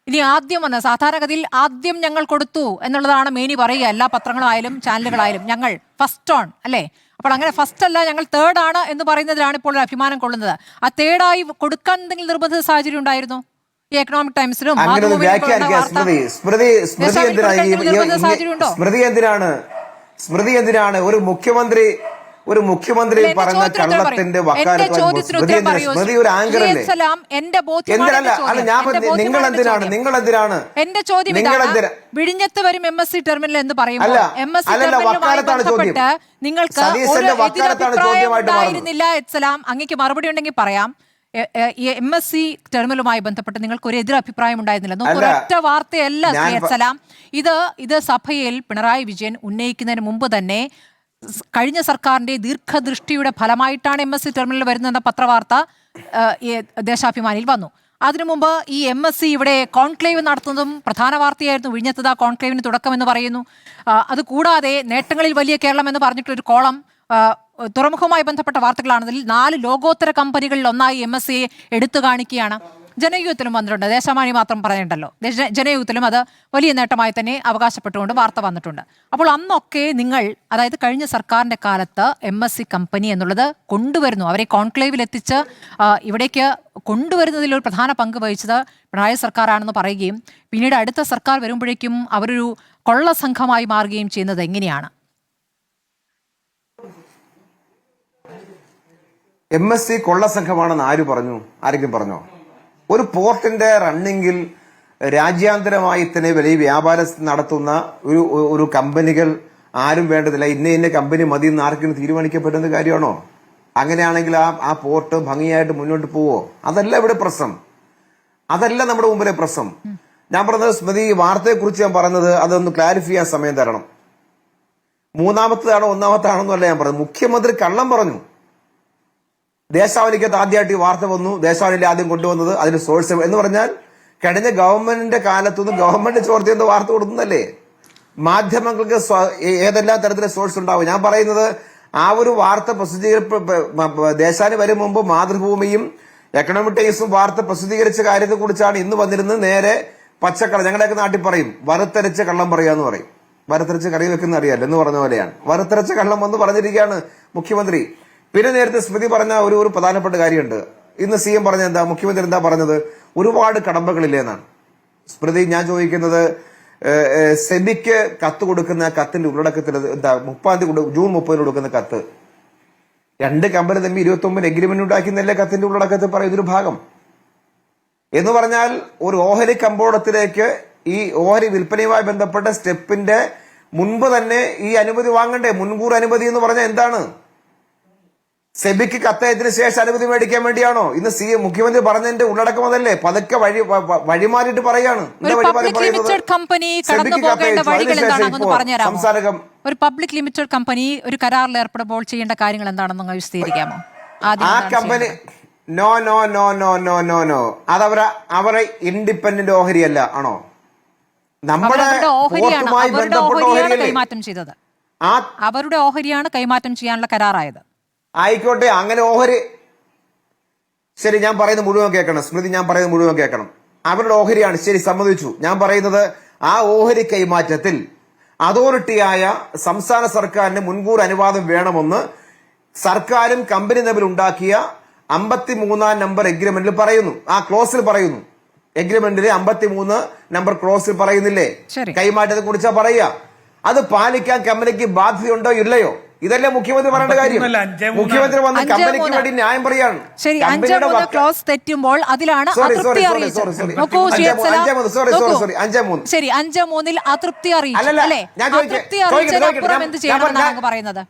ഇനി ആദ്യം വന്ന സാധാരണഗതിയിൽ ആദ്യം ഞങ്ങൾ കൊടുത്തു എന്നുള്ളതാണ് മേനി പറയുക. എല്ലാ പത്രങ്ങളായാലും ചാനലുകളായാലും ഞങ്ങൾ ഫസ്റ്റ് ഓൺ അല്ലേ? അപ്പോൾ അങ്ങനെ ഫസ്റ്റ് അല്ല, ഞങ്ങൾ തേർഡ് ആണ് എന്ന് പറയുന്നതിലാണ് ഇപ്പോൾ ഒരു അഭിമാനം കൊള്ളുന്നത്. ആ തേർഡായി കൊടുക്കാൻ എന്തെങ്കിലും നിർബന്ധിത സാഹചര്യം ഉണ്ടായിരുന്നു? ഈ എക്കണോമിക് ടൈംസിലും സ്മൃതി എന്തിനാണ് ഒരു മുഖ്യമന്ത്രി പറഞ്ഞ കള്ളത്തിന്റെ സ്മൃതി ഒരു ആങ്കറല്ലേ? നിങ്ങൾ എന്തിനാണ് എന്റെ ചോദ്യം വിഴിഞ്ഞത്ത് വരും MSC ടെർമിനൽ എന്ന് പറയുമ്പോൾ MSC ടെർമിനലുമായി ബന്ധപ്പെട്ട് നിങ്ങൾക്ക് ഉണ്ടായിരുന്നില്ല. എത്സലാം, അങ്ങേക്ക് മറുപടി ഉണ്ടെങ്കിൽ പറയാം. ഈ MSC ടെർമിനലുമായി ബന്ധപ്പെട്ട് നിങ്ങൾക്ക് ഒരു എതിരഭിപ്രായം ഉണ്ടായിരുന്നില്ല. ഒരൊറ്റ വാർത്തയല്ല എത്സലാം. ഇത് സഭയിൽ പിണറായി വിജയൻ ഉന്നയിക്കുന്നതിന് മുമ്പ് തന്നെ കഴിഞ്ഞ സർക്കാരിന്റെ ദീർഘദൃഷ്ടിയുടെ ഫലമായിട്ടാണ് MSC ടെർമിനൽ വരുന്നതെന്ന പത്രവാർത്ത ദേശാഭിമാനിയിൽ വന്നു. അതിനു മുമ്പ് ഈ MSC ഇവിടെ കോൺക്ലേവ് നടത്തുന്നതും പ്രധാന വാർത്തയായിരുന്നു. വിഴിഞ്ഞത്ത് കോൺക്ലേവിന് തുടക്കമെന്ന് പറയുന്നു. അതുകൂടാതെ നേട്ടങ്ങളിൽ വലിയ കേരളം എന്ന് പറഞ്ഞിട്ടൊരു കോളം തുറമുഖവുമായി ബന്ധപ്പെട്ട വാർത്തകളാണതിൽ 4 ലോകോത്തര കമ്പനികളിൽ ഒന്നായി MSC എടുത്തു കാണിക്കുകയാണ്. ജനയുഗത്തിലും വന്നിട്ടുണ്ട്, ദേശാഭിമാനി മാത്രം പറഞ്ഞിട്ടുണ്ടല്ലോ. ജനയുഗത്തിലും അത് വലിയ നേട്ടമായി തന്നെ അവകാശപ്പെട്ടുകൊണ്ട് വാർത്ത വന്നിട്ടുണ്ട്. അപ്പോൾ അന്നൊക്കെ നിങ്ങൾ, അതായത് കഴിഞ്ഞ സർക്കാരിന്റെ കാലത്ത് MSC കമ്പനി എന്നുള്ളത് കൊണ്ടുവരുന്നു, അവരെ കോൺക്ലേവിലെത്തിച്ച് ഇവിടേക്ക് കൊണ്ടുവരുന്നതിൽ ഒരു പ്രധാന പങ്ക് വഹിച്ചത് പിണറായി സർക്കാരാണെന്ന് പറയുകയും പിന്നീട് അടുത്ത സർക്കാർ വരുമ്പോഴേക്കും അവരൊരു കൊള്ള സംഘമായി മാറുകയും ചെയ്യുന്നത് എങ്ങനെയാണ്? MSC കൊള്ള സംഘമാണെന്ന് ആര് പറഞ്ഞു? ആരെങ്കിലും പറഞ്ഞോ? ഒരു പോർട്ടിന്റെ റണ്ണിങ്ങിൽ രാജ്യാന്തരമായി തന്നെ വലിയ വ്യാപാരം നടത്തുന്ന ഒരു കമ്പനികൾ ആരും വേണ്ടതില്ല. ഇന്ന കമ്പനി മതി എന്ന് ആർക്കും തീരുമാനിക്കപ്പെടുന്ന കാര്യമാണോ? അങ്ങനെയാണെങ്കിൽ ആ പോർട്ട് ഭംഗിയായിട്ട് മുന്നോട്ട് പോവോ? അതല്ല ഇവിടെ പ്രശ്നം, അതല്ല നമ്മുടെ മുമ്പിലെ പ്രശ്നം. ഞാൻ പറഞ്ഞത് സ്മൃതി, ഈ വാർത്തയെക്കുറിച്ച് ഞാൻ പറഞ്ഞത് അതൊന്ന് ക്ലാരിഫൈ ചെയ്യാൻ സമയം തരണം. മൂന്നാമത്തേതാണോ ഒന്നാമത്താണോന്നല്ല ഞാൻ പറഞ്ഞത്. മുഖ്യമന്ത്രി കള്ളം പറഞ്ഞു. ദേശാഭിമാനിക്കകത്ത് ആദ്യമായിട്ട് ഈ വാർത്ത വന്നു. ദേശാഭിമാനിയിൽ ആദ്യം കൊണ്ടുവന്നത് അതിന് സോഴ്സ് എന്ന് പറഞ്ഞാൽ കഴിഞ്ഞ ഗവൺമെന്റിന്റെ കാലത്തുനിന്ന് ഗവൺമെന്റ് ചോർത്തിയെന്ന് വാർത്ത കൊടുക്കുന്നല്ലേ. മാധ്യമങ്ങൾക്ക് ഏതെല്ലാം തരത്തിലെ സോഴ്സ് ഉണ്ടാവും. ഞാൻ പറയുന്നത് ആ ഒരു വാർത്ത ദേശാഭിമാനി വരും മുമ്പ് മാതൃഭൂമിയും എക്കണോമിക് ടൈംസും വാർത്ത പ്രസിദ്ധീകരിച്ച കാര്യത്തെ കുറിച്ചാണ് ഇന്ന് വന്നിരുന്നത്. നേരെ പച്ചക്കള്ളം, ഞങ്ങളുടെയൊക്കെ നാട്ടിൽ പറയും വറുത്തരച്ച കള്ളം പറയാന്ന് പറയും. വറുത്തരച്ച് കറി വെക്കുന്ന അറിയാലോ എന്ന് പറഞ്ഞ പോലെയാണ്. വറുത്തരച്ച കള്ളം എന്ന് പറഞ്ഞിരിക്കുകയാണ് മുഖ്യമന്ത്രി. പിന്നെ നേരത്തെ സ്മൃതി പറഞ്ഞ ഒരു പ്രധാനപ്പെട്ട കാര്യമുണ്ട്. ഇന്ന് CM പറഞ്ഞ എന്താ, മുഖ്യമന്ത്രി എന്താ പറഞ്ഞത്? ഒരുപാട് കടമ്പകളില്ലേ എന്നാണ്. സ്മൃതി, ഞാൻ ചോദിക്കുന്നത്, സെബിക്ക് കത്ത് കൊടുക്കുന്ന കത്തിന്റെ ഉള്ളടക്കത്തിൽ എന്താ? ജൂൺ 30 കൊടുക്കുന്ന കത്ത് 2 കമ്പനി തമ്മിൽ 29 എഗ്രിമെന്റ് ഉണ്ടാക്കുന്നല്ലേ കത്തിന്റെ ഉള്ളടക്കത്തിൽ പറയുന്നൊരു ഭാഗം. എന്ന് പറഞ്ഞാൽ ഒരു ഓഹരി കമ്പോളത്തിലേക്ക് ഈ ഓഹരി വിൽപ്പനയുമായി ബന്ധപ്പെട്ട സ്റ്റെപ്പിന്റെ മുൻപ് തന്നെ ഈ അനുമതി വാങ്ങണ്ടേ? മുൻകൂർ അനുമതി എന്ന് പറഞ്ഞാൽ എന്താണ്? സെബിക്ക് കത്തയച്ചതിന് ശേഷം അനുമതി മേടിക്കാൻ വേണ്ടിയാണോ? ഇന്ന് മുഖ്യമന്ത്രി പറഞ്ഞതിന്റെ ഉള്ളടക്കം അതല്ലേ? പതുക്കെ വഴിമാറിയിട്ട് പറയാണ്. ഒരു പബ്ലിക് ലിമിറ്റഡ് കമ്പനി ഒരു കരാറിൽ ഏർപ്പെടുമ്പോൾ ചെയ്യേണ്ട കാര്യങ്ങൾ എന്താണെന്ന് വിശദീകരിക്കാമോ? ആ കമ്പനി നോ അവരെ ഇൻഡിപെൻഡന്റ് ഓഹരിയല്ല ആണോ? നമ്മുടെ കൈമാറ്റം ചെയ്തത് അവരുടെ ഓഹരിയാണ് കൈമാറ്റം ചെയ്യാനുള്ള കരാറായത്. ആയിക്കോട്ടെ, അങ്ങനെ ഓഹരി, ശരി, ഞാൻ പറയുന്നത് മുഴുവൻ കേൾക്കണം സ്മൃതി, ഞാൻ പറയുന്നത് മുഴുവൻ കേൾക്കണം. അവരുടെ ഓഹരിയാണ്, ശരി, സമ്മതിച്ചു. ഞാൻ പറയുന്നത് ആ ഓഹരി കൈമാറ്റത്തിൽ അതോറിറ്റിയായ സംസ്ഥാന സർക്കാരിന് മുൻകൂർ അനുവാദം വേണമെന്ന് സർക്കാരും കമ്പനി തമ്മിൽ ഉണ്ടാക്കിയ 53 നമ്പർ എഗ്രിമെന്റിൽ പറയുന്നു. ആ ക്ലോസിൽ പറയുന്നു. എഗ്രിമെന്റിലെ 53 നമ്പർ ക്ലോസിൽ പറയുന്നില്ലേ കൈമാറ്റത്തെ കുറിച്ചാ പറയുക. അത് പാലിക്കാൻ കമ്പനിക്ക് ബാധ്യതയുണ്ടോ ഇല്ലയോ? ഇതല്ലേ മുഖ്യമന്ത്രി പറയേണ്ട കാര്യം. മുഖ്യമന്ത്രി വന്ന് കമ്പനിക്ക് വേണ്ടി ന്യായം പറയാണ്. ശരി, 5-3 ക്ലോസ് തെറ്റുമ്പോൾ അതിലാണ് അതൃപ്തി അറിയിച്ചത്. ശരി, 5-3 അതൃപ്തി അറിയിച്ചു അല്ലേ? അതൃപ്തി അറിയിച്ചതിനപ്പുറം എന്ത് ചെയ്യണമെന്നാണ് പറയുന്നത്?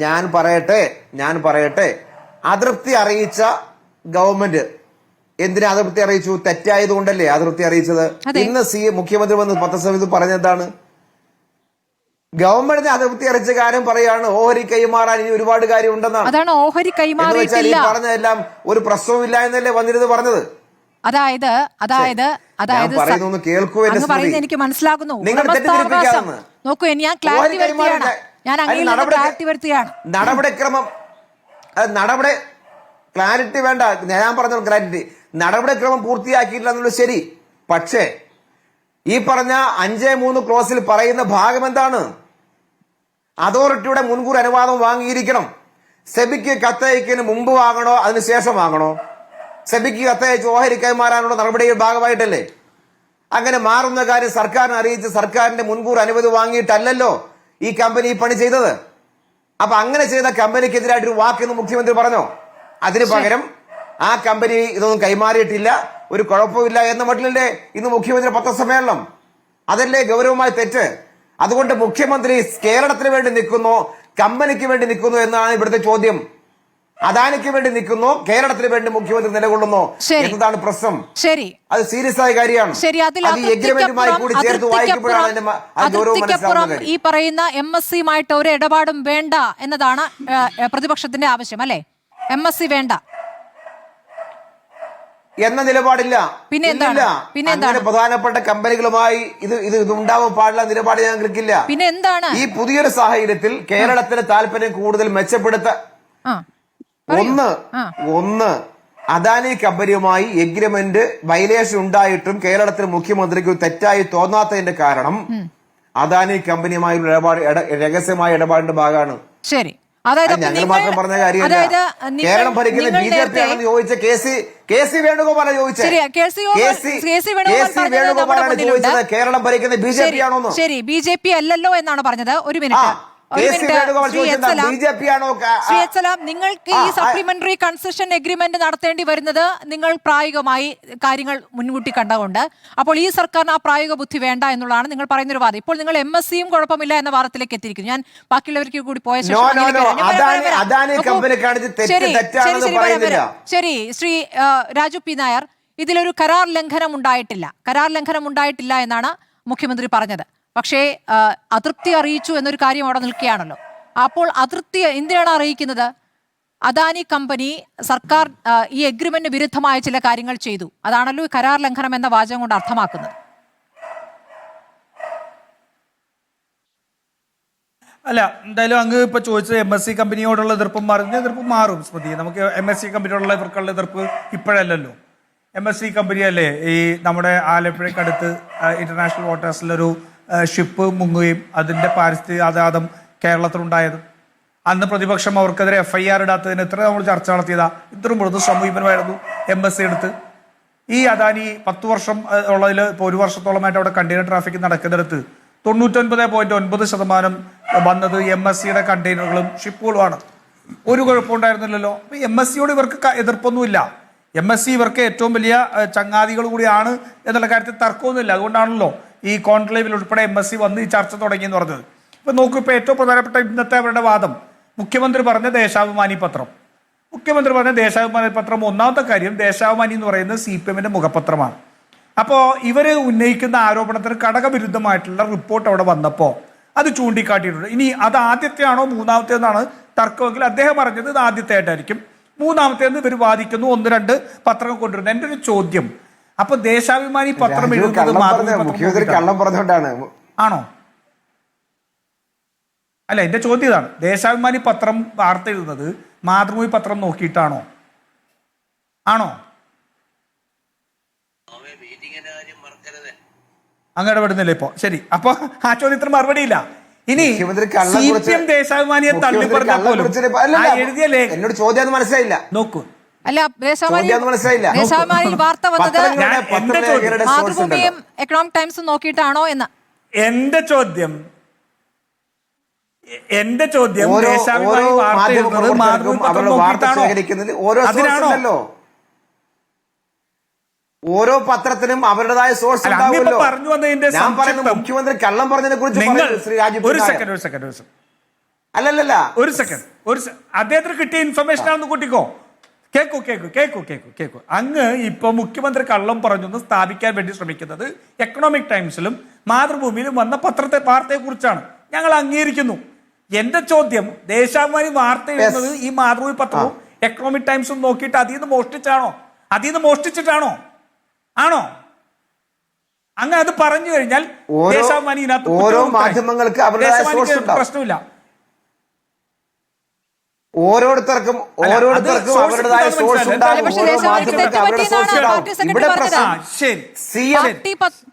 ഞാൻ പറയട്ടെ അതൃപ്തി അറിയിച്ച ഗവൺമെന്റ് എന്തിനാ അതൃപ്തി അറിയിച്ചു? തെറ്റായതുകൊണ്ടല്ലേ അതൃപ്തി അറിയിച്ചത്? ഇന്ന് മുഖ്യമന്ത്രി വന്ന് പത്രസമിതി പറഞ്ഞതാണ് ഗവൺമെന്റിനെ അതൃപ്തി അറിയിച്ച കാര്യം പറയാണ് ഓഹരി കൈമാറാൻ ഇനി ഒരുപാട് കാര്യം ഉണ്ടെന്നാണ്. അതാണ് ഓഹരി കൈമാറിയിട്ടില്ല പറഞ്ഞതെല്ലാം ഒരു പ്രശ്നവുമില്ല എന്നല്ലേ വന്നിരുന്നത് പറഞ്ഞത്. അതായത് എനിക്ക് മനസ്സിലാകുന്നു. നോക്കൂ, ഞാൻ ക്ലാരിറ്റി വരുത്തിയാണ്. ക്ലാരിറ്റി വേണ്ട, ഞാൻ പറഞ്ഞ ക്ലാരിറ്റി. നടപടിക്രമം പൂർത്തിയാക്കിയിട്ടില്ല എന്നുള്ളത് ശരി. പക്ഷേ ഈ പറഞ്ഞ 5-3 ക്ലോസിൽ പറയുന്ന ഭാഗം എന്താണ്? അതോറിറ്റിയുടെ മുൻകൂർ അനുവാദം വാങ്ങിയിരിക്കണം. സെബിക്ക് കത്തയക്കുന്നതിന് മുമ്പ് വാങ്ങണോ അതിനുശേഷം വാങ്ങണോ? സെബിക്ക് കത്തയച്ച് ഓഹരി കൈമാറാനുള്ള നടപടിയുടെ ഭാഗമായിട്ടല്ലേ? അങ്ങനെ മാറുന്ന കാര്യം സർക്കാരിനെ അറിയിച്ച് സർക്കാരിന്റെ മുൻകൂർ അനുമതി വാങ്ങിയിട്ടല്ലല്ലോ ഈ കമ്പനി ഈ പണി ചെയ്തത്. അപ്പൊ അങ്ങനെ ചെയ്ത കമ്പനിക്കെതിരായിട്ടൊരു വാക്കെന്ന് മുഖ്യമന്ത്രി പറഞ്ഞോ? അതിന് പകരം ആ കമ്പനി ഇതൊന്നും കൈമാറിയിട്ടില്ല, ഒരു കുഴപ്പമില്ല എന്ന മട്ടിലല്ലേ ഇന്ന് മുഖ്യമന്ത്രി പത്രസമ്മേളനം? അതല്ലേ ഗൗരവമായ തെറ്റ്? അതുകൊണ്ട് മുഖ്യമന്ത്രി കേരളത്തിന് വേണ്ടി നിൽക്കുന്നോ കമ്പനിക്ക് വേണ്ടി നിൽക്കുന്നു എന്നാണ് ഇവിടുത്തെ ചോദ്യം. അദാനിക്ക് വേണ്ടി നിൽക്കുന്നു, കേരളത്തിന് വേണ്ടി മുഖ്യമന്ത്രി നിലകൊള്ളുന്നു എന്നതാണ് പ്രശ്നം. ശരി, അത് സീരിയസ് ആയ കാര്യമാണ്. കൂടി ചേർത്ത് വായിക്കുമ്പോഴാണ് ഈ പറയുന്ന MSCയുമായിട്ട് ഒരു ഇടപാടും വേണ്ട എന്നതാണ് പ്രതിപക്ഷത്തിന്റെ ആവശ്യം അല്ലെ? MSC വേണ്ട എന്ന നിലപാടില്ല. പിന്നെ അങ്ങനെ പ്രധാനപ്പെട്ട കമ്പനികളുമായി ഇത് ഉണ്ടാവാൻ പാടില്ല നിലപാട് ഞങ്ങൾക്കില്ല. പിന്നെ എന്താണ് ഈ പുതിയൊരു സാഹചര്യത്തിൽ കേരളത്തിന് താല്പര്യം കൂടുതൽ മെച്ചപ്പെടുത്താൻ ഒന്ന് അദാനി കമ്പനിയുമായി എഗ്രിമെന്റ് വയലേഷൻ ഉണ്ടായിട്ടും കേരളത്തിലെ മുഖ്യമന്ത്രിക്ക് തെറ്റായി തോന്നാത്തതിന്റെ കാരണം അദാനി കമ്പനിയുമായുള്ള രഹസ്യമായ ഇടപാടിന്റെ ഭാഗമാണ്. ശരി, ഞങ്ങൾ മാത്രം പറഞ്ഞ കാര്യമല്ല. കേരളം ഭരിക്കുന്ന BJP ആണെന്ന് ചോദിച്ച KC വേണുഗോപാലാണ് ചോദിച്ചത്. കേരളം ഭരിക്കുന്ന BJP ആണോന്ന്? ശരി, BJP അല്ലല്ലോ എന്നാണ് പറഞ്ഞത്. ഒരു മിനിറ്റ്, നിങ്ങൾക്ക് ഈ സപ്ലിമെന്ററി കൺസെഷൻ എഗ്രിമെന്റ് നടത്തേണ്ടി വരുന്നത് നിങ്ങൾ പ്രായോഗികമായി കാര്യങ്ങൾ മുൻകൂട്ടി കണ്ടുകൊണ്ട്, അപ്പോൾ ഈ സർക്കാരിന് ആ പ്രായോഗിക ബുദ്ധി വേണ്ട എന്നുള്ളതാണ് നിങ്ങൾ പറയുന്ന ഒരു വാദം. ഇപ്പോൾ നിങ്ങൾ MSCയും കുഴപ്പമില്ല എന്ന വാദത്തിലേക്ക് എത്തിയിരിക്കുന്നു. ഞാൻ ബാക്കിയുള്ളവർക്ക് കൂടി പോയ ശരി, ശ്രീ രാജു പി നായർ, ഇതിലൊരു കരാർ ലംഘനം ഉണ്ടായിട്ടില്ല എന്നാണ് മുഖ്യമന്ത്രി പറഞ്ഞത്. പക്ഷേ അതൃപ്തി അറിയിച്ചു എന്നൊരു കാര്യം അവിടെ നിൽക്കുകയാണല്ലോ. അപ്പോൾ അതൃപ്തി എന്തിനാണ് അറിയിക്കുന്നത്? അദാനി കമ്പനി സർക്കാർ ഈ എഗ്രിമെന്റിന് വിരുദ്ധമായ ചില കാര്യങ്ങൾ ചെയ്തു, അതാണല്ലോ കരാർ ലംഘനം എന്ന വാചകം കൊണ്ട് അർത്ഥമാക്കുന്നത്. അല്ല, എന്തായാലും അങ്ങ് ഇപ്പൊ ചോദിച്ചത് MSC കമ്പനിയോടുള്ള എതിർപ്പ് മാറും സ്മൃതി. നമുക്ക് MSC കമ്പനിയോടുള്ള ഇവർക്കുള്ള എതിർപ്പ് ഇപ്പോഴല്ലല്ലോ. MSC കമ്പനിയല്ലേ ഈ നമ്മുടെ ആലപ്പുഴക്കടുത്ത് ഇന്റർനാഷണൽ വാട്ടേഴ്സിലൊരു ഷിപ്പ് മുങ്ങുകയും അതിന്റെ പാരിസ്ഥിതിക ആഘാതം കേരളത്തിലുണ്ടായത്. അന്ന് പ്രതിപക്ഷം അവർക്കെതിരെ FIR ഇടാത്തതിന് എത്ര നമ്മൾ ചർച്ച നടത്തിയതാ. ഇത്രയും മൃദു സമീപനമായിരുന്നു MSC എടുത്ത്. ഈ അദാനി 10 വർഷം ഉള്ളതിൽ ഇപ്പോൾ 1 വർഷത്തോളമായിട്ട് അവിടെ കണ്ടെയ്നർ ട്രാഫിക് നടക്കുന്നിടത്ത് 99.9% വന്നത് MSCയുടെ കണ്ടെയ്നറുകളും ഷിപ്പുകളുമാണ്. ഒരു കുഴപ്പമുണ്ടായിരുന്നില്ലല്ലോ. അപ്പൊ MSCയോട് ഇവർക്ക് എതിർപ്പൊന്നുമില്ല. MSC ഇവർക്ക് ഏറ്റവും വലിയ ചങ്ങാതികൾ കൂടിയാണ് എന്നുള്ള കാര്യത്തിൽ തർക്കമൊന്നുമില്ല. അതുകൊണ്ടാണല്ലോ ഈ കോൺക്ലേവിൽ ഉൾപ്പെടെ MSC വന്ന് ഈ ചർച്ച തുടങ്ങിയെന്ന് പറഞ്ഞത്. ഇപ്പൊ നോക്കൂ, ഇപ്പൊ ഏറ്റവും പ്രധാനപ്പെട്ട ഇന്നത്തെ അവരുടെ വാദം മുഖ്യമന്ത്രി പറഞ്ഞ ദേശാഭിമാനി പത്രം. ഒന്നാമത്തെ കാര്യം, ദേശാഭിമാനി എന്ന് പറയുന്നത് CPMന്റെ മുഖപത്രമാണ്. അപ്പോൾ ഇവർ ഉന്നയിക്കുന്ന ആരോപണത്തിന് ഘടകവിരുദ്ധമായിട്ടുള്ള റിപ്പോർട്ട് അവിടെ വന്നപ്പോൾ അത് ചൂണ്ടിക്കാട്ടിയിട്ടുണ്ട്. ഇനി അത് ആദ്യത്തെയാണോ മൂന്നാമത്തേന്നാണ് തർക്കമെങ്കിൽ അദ്ദേഹം പറഞ്ഞത് ഇത് ആദ്യത്തെ ആയിട്ടായിരിക്കും. മൂന്നാമത്തേന്ന് ഇവർ വാദിക്കുന്നു 1-2 പത്രങ്ങൾ കൊണ്ടുവരുന്നു. എൻ്റെ ഒരു ചോദ്യം, അപ്പൊ ദേശാഭിമാനി പത്രം എഴുതുന്നത് മുഖ്യമന്ത്രി കള്ളം പറഞ്ഞുകൊണ്ടാണ് ആണോ? അല്ല, എൻ്റെ ചോദ്യം ഇതാണ്. ദേശാഭിമാനി പത്രം വാർത്ത എഴുതുന്നത് മാതൃഭൂമി പത്രം നോക്കിയിട്ടാണോ? ആണോ? അങ്ങ് ഇടപെടുന്നില്ല ഇപ്പോ. ശരി, അപ്പൊ ആ ചോദ്യത്തിന് മറുപടി ഇല്ല. ഇനി CPM ദേശാഭിമാനിയെ തള്ളി പറഞ്ഞ പോലും എഴുതിയ ലേഖനം എന്നോട് ചോദ്യം മനസ്സിലായില്ല. നോക്കൂ. അല്ല, ദേശാഭിമാനിയിൽ വാർത്ത വന്നത് മാതൃഭൂമിയും എക്കണോമിക് ടൈംസും നോക്കിയിട്ടാണോ എന്ന് എന്റെ ചോദ്യം ദേശാഭിമാനി വാർത്ത എഴുതുന്നത് മാതൃഭൂമി പത്രം നോക്കിയിട്ടാണോ? അതിനാണോ? ഓരോ പത്രത്തിനും അവരുടേതായ സോഴ്സ് ഉണ്ടാവുമല്ലോ. പറഞ്ഞു വന്നതിന്റെ ഞാൻ പറയുന്നത് മുഖ്യമന്ത്രി കള്ളം പറഞ്ഞതിനെ കുറിച്ച് ശ്രീ രാജീവ്. ഒരു സെക്കൻഡ് അല്ലല്ല, ഒരു സെക്കൻഡ് അദ്ദേഹത്തിന് കിട്ടിയ ഇൻഫർമേഷൻ ആണെന്ന് കൂട്ടിക്കോ. കേക്കൂ. അങ്ങ് ഇപ്പൊ മുഖ്യമന്ത്രി കള്ളം പറഞ്ഞു സ്ഥാപിക്കാൻ വേണ്ടി ശ്രമിക്കുന്നത് എക്കണോമിക് ടൈംസിലും മാതൃഭൂമിയിലും വന്ന വാർത്തയെ കുറിച്ചാണ്. ഞങ്ങൾ അംഗീകരിക്കുന്നു. എന്റെ ചോദ്യം, ദേശാഭിമാനി വാർത്ത എഴുതുന്നത് ഈ മാതൃഭൂമി പത്രവും എക്കണോമിക് ടൈംസും നോക്കിയിട്ട് അതിൽ നിന്ന് മോഷ്ടിച്ചിട്ടാണോ? ആണോ? അങ്ങ് അത് പറഞ്ഞു കഴിഞ്ഞാൽ ദേശാഭിമാനി ഓരോ മാധ്യമങ്ങൾക്ക് പ്രശ്നമില്ല. ഓരോരുത്തർക്കും അവരുടേതായ സോഴ്സ് ഉണ്ടാകും.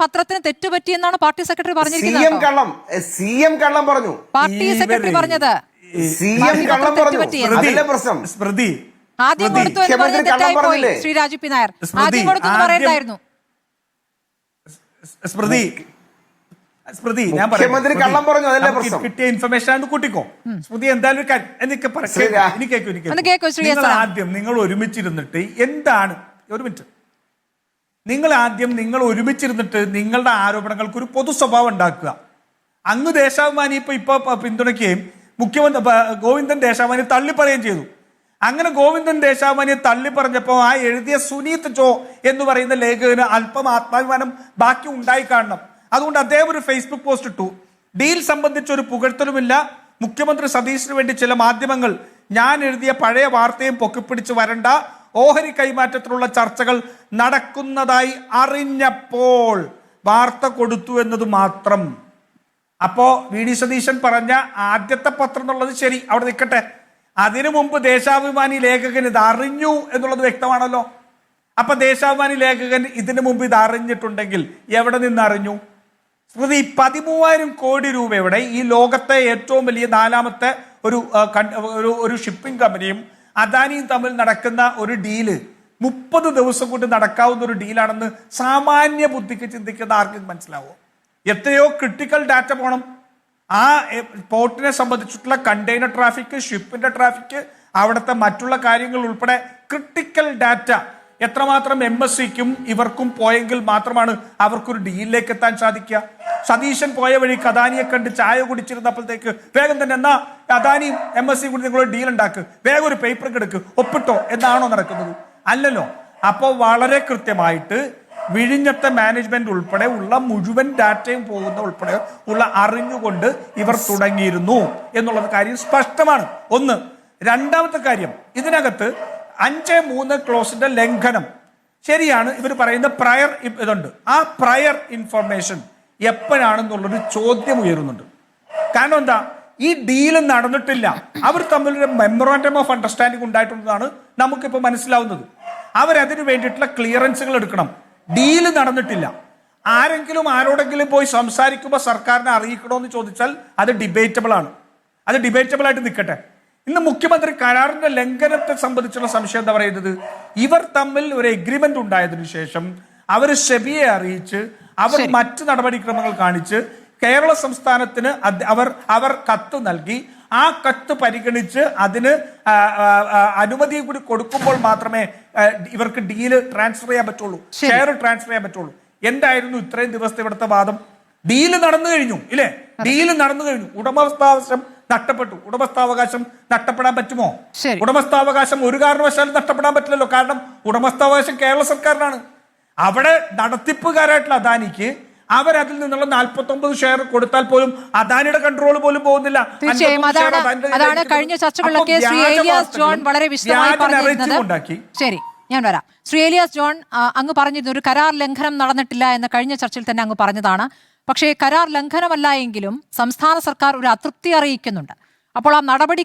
പത്രത്തിന് തെറ്റുപറ്റിയെന്നാണ് പാർട്ടി സെക്രട്ടറി പറഞ്ഞിരിക്കുന്നത്. CM കള്ളം പറഞ്ഞു. പാർട്ടി സെക്രട്ടറി പറഞ്ഞത് CM കള്ളം പറഞ്ഞു. അതല്ലേ പ്രശ്നം. സ്മൃതി ആദ്യം കൊടുത്തു എന്ന് പറഞ്ഞ് തെറ്റായി പോയി ശ്രീ രാജീവ് പി നായർ. ആദ്യം കൊടുത്തു എന്ന് പറയണ്ടായിരുന്നു. സ്മൃതി ഞാൻ കിട്ടിയ ഇൻഫർമേഷൻ കൂട്ടിക്കോ. സ്മൃതി എന്തായാലും ആദ്യം നിങ്ങൾ ഒരുമിച്ചിരുന്നിട്ട് എന്താണ് ഒരു മിനിറ്റ് നിങ്ങൾ ഒരുമിച്ചിരുന്നിട്ട് നിങ്ങളുടെ ആരോപണങ്ങൾക്ക് ഒരു പൊതു സ്വഭാവം ഉണ്ടാക്കുക. അങ്ങ് ദേശാഭിമാനി ഇപ്പൊ പിന്തുണയ്ക്കുകയും മുഖ്യമന്ത്രി ഗോവിന്ദൻ ദേശാഭിമാനി തള്ളി പറയുകയും ചെയ്തു. അങ്ങനെ ഗോവിന്ദൻ ദേശാഭിമാനിയെ തള്ളി പറഞ്ഞപ്പോൾ ആ എഴുതിയ സുനീത് ജോ എന്ന് പറയുന്ന ലേഖകന് അല്പം ആത്മാഭിമാനം ബാക്കി ഉണ്ടായി കാണണം. അതുകൊണ്ട് അദ്ദേഹം ഒരു ഫേസ്ബുക്ക് പോസ്റ്റ് ഇട്ടു. ഡീൽ സംബന്ധിച്ച് ഒരു പുകഴ്ത്തലുമില്ല. മുഖ്യമന്ത്രി സതീശിന് വേണ്ടി ചില മാധ്യമങ്ങൾ ഞാൻ എഴുതിയ പഴയ വാർത്തയും പൊക്കിപ്പിടിച്ച് വരണ്ട. ഓഹരി കൈമാറ്റത്തിലുള്ള ചർച്ചകൾ നടക്കുന്നതായി അറിഞ്ഞപ്പോൾ വാർത്ത കൊടുത്തു എന്നത് മാത്രം. അപ്പോ VD സതീശൻ പറഞ്ഞ ആദ്യത്തെ പത്രം എന്നുള്ളത് ശരി, അവിടെ നിൽക്കട്ടെ. അതിനു മുമ്പ് ദേശാഭിമാനി ലേഖകൻ ഇത് അറിഞ്ഞു എന്നുള്ളത് വ്യക്തമാണല്ലോ. അപ്പൊ ദേശാഭിമാനി ലേഖകൻ ഇതിനു മുമ്പ് ഇത് അറിഞ്ഞിട്ടുണ്ടെങ്കിൽ എവിടെ നിന്ന് അറിഞ്ഞു? സ്മൃതി, 13,000 കോടി രൂപയുടെ ഈ ലോകത്തെ ഏറ്റവും വലിയ 4ാമത്തെ ഒരു ഷിപ്പിംഗ് കമ്പനിയും അദാനിയും തമ്മിൽ നടക്കുന്ന ഒരു ഡീല് 30 ദിവസം കൊണ്ട് നടക്കാവുന്ന ഒരു ഡീലാണെന്ന് സാമാന്യ ബുദ്ധിക്ക് ചിന്തിക്കുന്ന ആർക്കും മനസ്സിലാവോ? എത്രയോ ക്രിട്ടിക്കൽ ഡാറ്റ പോകണം. ആ പോർട്ടിനെ സംബന്ധിച്ചിട്ടുള്ള കണ്ടെയ്നർ ട്രാഫിക്, ഷിപ്പിന്റെ ട്രാഫിക്, അവിടുത്തെ മറ്റുള്ള കാര്യങ്ങൾ ഉൾപ്പെടെ ക്രിട്ടിക്കൽ ഡാറ്റ എത്രമാത്രം MSCക്കും ഇവർക്കും പോയെങ്കിൽ മാത്രമാണ് അവർക്കൊരു ഡീലിലേക്ക് എത്താൻ സാധിക്കുക. സതീശൻ പോയ വഴി അദാനിയെ കണ്ട് ചായ കുടിച്ചിരുന്നപ്പോഴത്തേക്ക് വേഗം തന്നെ എന്നാ അദാനിയും MSC കൂടി നിങ്ങളൊരു ഡീൽ ഉണ്ടാക്ക്, വേഗം ഒരു പേപ്പർ എടുക്ക്, ഒപ്പിട്ടോ എന്നാണോ നടക്കുന്നത്? അല്ലല്ലോ. അപ്പോൾ വളരെ കൃത്യമായിട്ട് വിഴിഞ്ഞത്തെ മാനേജ്മെന്റ് ഉൾപ്പെടെ ഉള്ള മുഴുവൻ ഡാറ്റയും പോകുന്ന ഉൾപ്പെടെ ഉള്ള അറിഞ്ഞുകൊണ്ട് ഇവർ തുടങ്ങിയിരുന്നു എന്നുള്ളത് കാര്യം സ്പഷ്ടമാണ്. ഒന്ന്. രണ്ടാമത്തെ കാര്യം, ഇതിനകത്ത് 5.3 ക്ലോസിന്റെ ലംഘനം ശരിയാണ്. ഇവർ പറയുന്ന പ്രയർ ഇതുണ്ട്. ആ പ്രയർ ഇൻഫർമേഷൻ എപ്പോഴാണെന്നുള്ളൊരു ചോദ്യം ഉയരുന്നുണ്ട്. കാരണം എന്താ, ഈ ഡീല് നടന്നിട്ടില്ല. അവർ തമ്മിലൊരു മെമ്മോറാണ്ടം ഓഫ് അണ്ടർസ്റ്റാൻഡിംഗ് ഉണ്ടായിട്ടുള്ളതാണ് നമുക്കിപ്പോൾ മനസ്സിലാവുന്നത്. അവരതിനു വേണ്ടിയിട്ടുള്ള ക്ലിയറൻസുകൾ എടുക്കണം. ഡീല് നടന്നിട്ടില്ല. ആരെങ്കിലും ആരോടെങ്കിലും പോയി സംസാരിക്കുമ്പോൾ സർക്കാരിനെ അറിയിക്കണമെന്ന് ചോദിച്ചാൽ അത് ഡിബേറ്റബിൾ ആണ്. അത് ഡിബേറ്റബിൾ ആയിട്ട് നിൽക്കട്ടെ. ഇന്ന് മുഖ്യമന്ത്രി കരാറിന്റെ ലംഘനത്തെ സംബന്ധിച്ചുള്ള സംശയം എന്താ പറയുന്നത്? ഇവർ തമ്മിൽ ഒരു എഗ്രിമെന്റ് ഉണ്ടായതിനു ശേഷം അവർ സെബിയെ അറിയിച്ച് അവർ മറ്റ് നടപടിക്രമങ്ങൾ കാണിച്ച് കേരള സംസ്ഥാനത്തിന് അവർ കത്ത് നൽകി. ആ കത്ത് പരിഗണിച്ച് അതിന് അനുമതി കൂടി കൊടുക്കുമ്പോൾ മാത്രമേ ഇവർക്ക് ഡീല് ട്രാൻസ്ഫർ ചെയ്യാൻ പറ്റുള്ളൂ, ഷെയർ ട്രാൻസ്ഫർ ചെയ്യാൻ പറ്റുള്ളൂ. എന്തായിരുന്നു ഇത്രയും ദിവസത്തെ ഇവിടുത്തെ വാദം? ഡീല് നടന്നു കഴിഞ്ഞു, ഇല്ലേ? ഡീല് നടന്നു കഴിഞ്ഞു. ഉടമസ്ഥാവകാശം നഷ്ടപ്പെട്ടു. ഉടമസ്ഥാവകാശം നഷ്ടപ്പെടാൻ പറ്റുമോ? ഉടമസ്ഥാവകാശം ഒരു കാരണവശാലും നഷ്ടപ്പെടാൻ പറ്റില്ലല്ലോ. കാരണം ഉടമസ്ഥാവകാശം കേരള സർക്കാരിനാണ്. അവിടെ നടത്തിപ്പുകാരായിട്ടുള്ള അദാനിക്ക് അവരതിൽ നിന്നുള്ള 49 ഷെയർ കൊടുത്താൽ പോലും അദാനിയുടെ കൺട്രോൾ പോലും പോകുന്നില്ല. തീർച്ചയായും അതാണ് കഴിഞ്ഞ ചർച്ചകളിലൊക്കെ ശ്രീ ഏലിയാസ് ജോൺ വളരെ വിശദമായി പറഞ്ഞിരുന്നത്. ശരി, ഞാൻ വരാം. ശ്രീ ഏലിയാസ് ജോൺ, അങ്ങ് പറഞ്ഞിരുന്നു ഒരു കരാർ ലംഘനം നടന്നിട്ടില്ല എന്ന് കഴിഞ്ഞ ചർച്ചയിൽ തന്നെ അങ്ങ് പറഞ്ഞതാണ്. പക്ഷേ കരാർ ലംഘനമല്ല എങ്കിലും സംസ്ഥാന സർക്കാർ ഒരു അതൃപ്തി അറിയിക്കുന്നുണ്ട്. അപ്പോൾ ആ നടപടി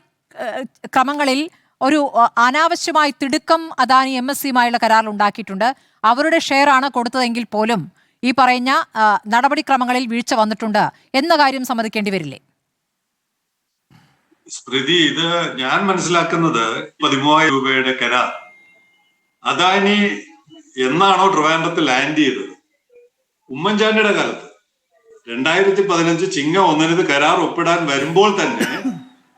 ക്രമങ്ങളിൽ ഒരു അനാവശ്യമായി തിടുക്കം അദാനി MSCയുമായുള്ള കരാറിൽ ഉണ്ടാക്കിയിട്ടുണ്ട്. അവരുടെ ഷെയറാണ് കൊടുത്തതെങ്കിൽ പോലും ഈ പറയുന്ന നടപടിക്രമങ്ങളിൽ വീഴ്ച വന്നിട്ടുണ്ട് എന്ന കാര്യം സമ്മതിക്കേണ്ടി വരില്ലേ? സ്മൃതി, ഇത് ഞാൻ മനസ്സിലാക്കുന്നത് 13,000 രൂപയുടെ കരാർ അദാനി എന്നാണോ ട്രിവാൻഡ്രത്ത് ലാൻഡ് ചെയ്തത്? ഉമ്മൻചാണ്ടിയുടെ കാലത്ത് 2015 ചിങ്ങം 1 ഇത് കരാർ ഒപ്പിടാൻ വരുമ്പോൾ തന്നെ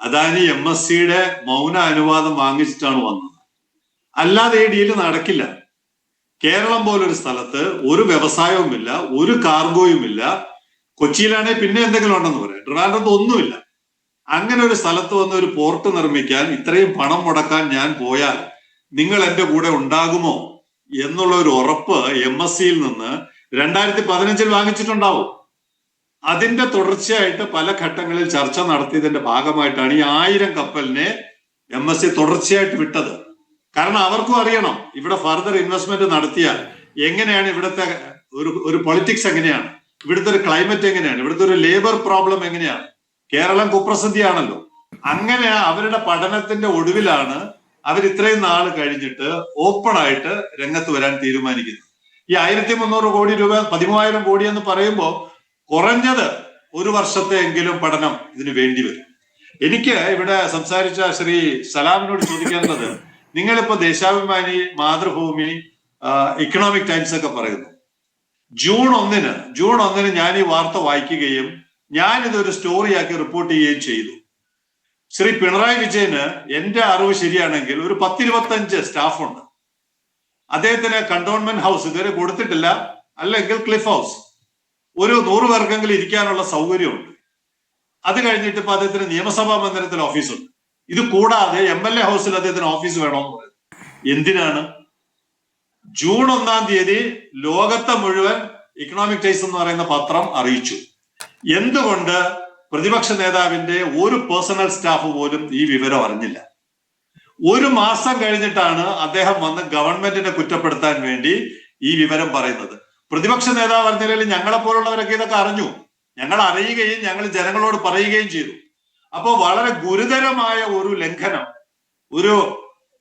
അദാനി MSCയുടെ മൗന അനുവാദം വാങ്ങിച്ചിട്ടാണ് വന്നത്. അല്ലാതെ ഈ ഡീല് നടക്കില്ല. കേരളം പോലൊരു സ്ഥലത്ത് ഒരു വ്യവസായവുമില്ല, ഒരു കാർഗോയുമില്ല. കൊച്ചിയിലാണെങ്കിൽ പിന്നെ എന്തെങ്കിലും ഉണ്ടെന്ന് പറയാം, ട്രിവാൻഡ്രത്ത് ഒന്നുമില്ല. അങ്ങനെ ഒരു സ്ഥലത്ത് വന്ന് ഒരു പോർട്ട് നിർമ്മിക്കാൻ ഇത്രയും പണം മുടക്കാൻ ഞാൻ പോയാൽ നിങ്ങൾ എന്റെ കൂടെ ഉണ്ടാകുമോ എന്നുള്ള ഒരു ഉറപ്പ് MSCയിൽ നിന്ന് 2015 വാങ്ങിച്ചിട്ടുണ്ടാവും. അതിന്റെ തുടർച്ചയായിട്ട് പല ഘട്ടങ്ങളിൽ ചർച്ച നടത്തിയതിന്റെ ഭാഗമായിട്ടാണ് ഈ 1000 കപ്പലിനെ MSC തുടർച്ചയായിട്ട് വിട്ടത്. കാരണം അവർക്കും അറിയണം ഇവിടെ ഫർദർ ഇൻവെസ്റ്റ്മെന്റ് നടത്തിയാൽ എങ്ങനെയാണ് ഇവിടുത്തെ ഒരു പൊളിറ്റിക്സ് എങ്ങനെയാണ്, ഇവിടുത്തെ ഒരു ക്ലൈമറ്റ് എങ്ങനെയാണ്, ഇവിടുത്തെ ഒരു ലേബർ പ്രോബ്ലം എങ്ങനെയാണ്. കേരളം കുപ്രസിദ്ധിയാണല്ലോ. അങ്ങനെ അവരുടെ പഠനത്തിന്റെ ഒടുവിലാണ് അവർ ഇത്രയും നാൾ കഴിഞ്ഞിട്ട് ഓപ്പൺ ആയിട്ട് രംഗത്ത് വരാൻ തീരുമാനിക്കുന്നത്. ഈ 1300 കോടി രൂപ 13,000 കോടി എന്ന് പറയുമ്പോൾ കുറഞ്ഞത് ഒരു വർഷത്തെയെങ്കിലും പഠനം ഇതിന് വേണ്ടി വരും. എനിക്ക് ഇവിടെ സംസാരിച്ച ശ്രീ സലാമിനോട് ചോദിക്കേണ്ടത്, നിങ്ങളിപ്പോ ദേശാഭിമാനി, മാതൃഭൂമി, ഇക്കണോമിക് ടൈംസ് ഒക്കെ പറയുന്നു. ജൂൺ 1 ഞാൻ ഈ വാർത്ത വായിക്കുകയും ഞാനിതൊരു സ്റ്റോറിയാക്കി റിപ്പോർട്ട് ചെയ്യുകയും ചെയ്തു. ശ്രീ പിണറായി വിജയന് എന്റെ അറിവ് ശരിയാണെങ്കിൽ ഒരു 10-25 സ്റ്റാഫുണ്ട്. അദ്ദേഹത്തിന് കണ്ടോൺമെന്റ് ഹൗസ് ഇതുവരെ കൊടുത്തിട്ടില്ല, അല്ലെങ്കിൽ ക്ലിഫ് ഹൗസ് ഒരു 100 പേർക്കെങ്കിലും ഇരിക്കാനുള്ള സൗകര്യമുണ്ട്. അത് കഴിഞ്ഞിട്ട് ഇപ്പൊ അദ്ദേഹത്തിന് നിയമസഭാ മന്ദിരത്തിൽ ഓഫീസുണ്ട്. ഇത് കൂടാതെ MLA ഹൗസിൽ അദ്ദേഹത്തിന് ഓഫീസ് വേണമെന്ന് പറയുന്നത് എന്തിനാണ്? ജൂൺ 1 ലോകത്തെ മുഴുവൻ ഇക്കണോമിക് ടൈംസ് എന്ന് പറയുന്ന പത്രം അറിയിച്ചു. എന്തുകൊണ്ട് പ്രതിപക്ഷ നേതാവിന്റെ ഒരു പേഴ്സണൽ സ്റ്റാഫ് പോലും ഈ വിവരം അറിഞ്ഞില്ല? ഒരു മാസം കഴിഞ്ഞിട്ടാണ് അദ്ദേഹം വന്ന് ഗവൺമെന്റിനെ കുറ്റപ്പെടുത്താൻ വേണ്ടി ഈ വിവരം പറയുന്നത്. പ്രതിപക്ഷ നേതാവ് അറിഞ്ഞില്ലെങ്കിൽ ഞങ്ങളെ പോലുള്ളവരൊക്കെ ഇതൊക്കെ അറിഞ്ഞു. ഞങ്ങൾ അറിയുകയും ഞങ്ങൾ ജനങ്ങളോട് പറയുകയും ചെയ്തു. അപ്പോൾ വളരെ ഗുരുതരമായ ഒരു ലംഘനം, ഒരു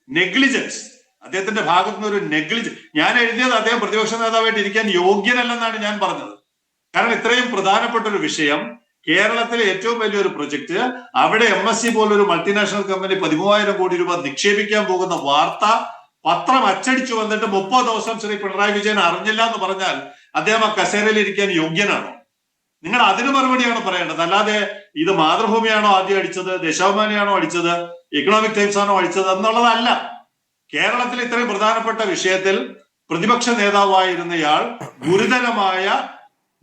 നെഗ്ലിജൻസ്, അദ്ദേഹത്തിന്റെ ഭാഗത്തു നിന്ന് ഒരു നെഗ്ലിജൻസ്. ഞാൻ എഴുതിയത് അദ്ദേഹം പ്രതിപക്ഷ നേതാവായിട്ട് ഇരിക്കാൻ യോഗ്യനല്ലെന്നാണ് ഞാൻ പറഞ്ഞത്. കാരണം ഇത്രയും പ്രധാനപ്പെട്ട ഒരു വിഷയം, കേരളത്തിലെ ഏറ്റവും വലിയൊരു പ്രൊജക്ട്, അവിടെ MSC പോലൊരു മൾട്ടിനാഷണൽ കമ്പനി 13,000 കോടി രൂപ നിക്ഷേപിക്കാൻ പോകുന്ന വാർത്ത പത്രം അച്ചടിച്ചു വന്നിട്ട് 30 ദിവസം ശ്രീ പിണറായി വിജയൻ അറിഞ്ഞില്ല എന്ന് പറഞ്ഞാൽ അദ്ദേഹം ആ കസേരയിൽ ഇരിക്കാൻ യോഗ്യനാണോ? നിങ്ങൾ അതിന് മറുപടിയാണ് പറയേണ്ടത്. അല്ലാതെ ഇത് മാതൃഭൂമിയാണോ ആദ്യം അടിച്ചത്, ദേശാഭിമാനിയാണോ അടിച്ചത്, ഇക്കണോമിക് ടൈംസ് ആണോ അടിച്ചത് എന്നുള്ളതല്ല. കേരളത്തിൽ ഇത്രയും പ്രധാനപ്പെട്ട വിഷയത്തിൽ പ്രതിപക്ഷ നേതാവായിരുന്നയാൾ ഗുരുതരമായ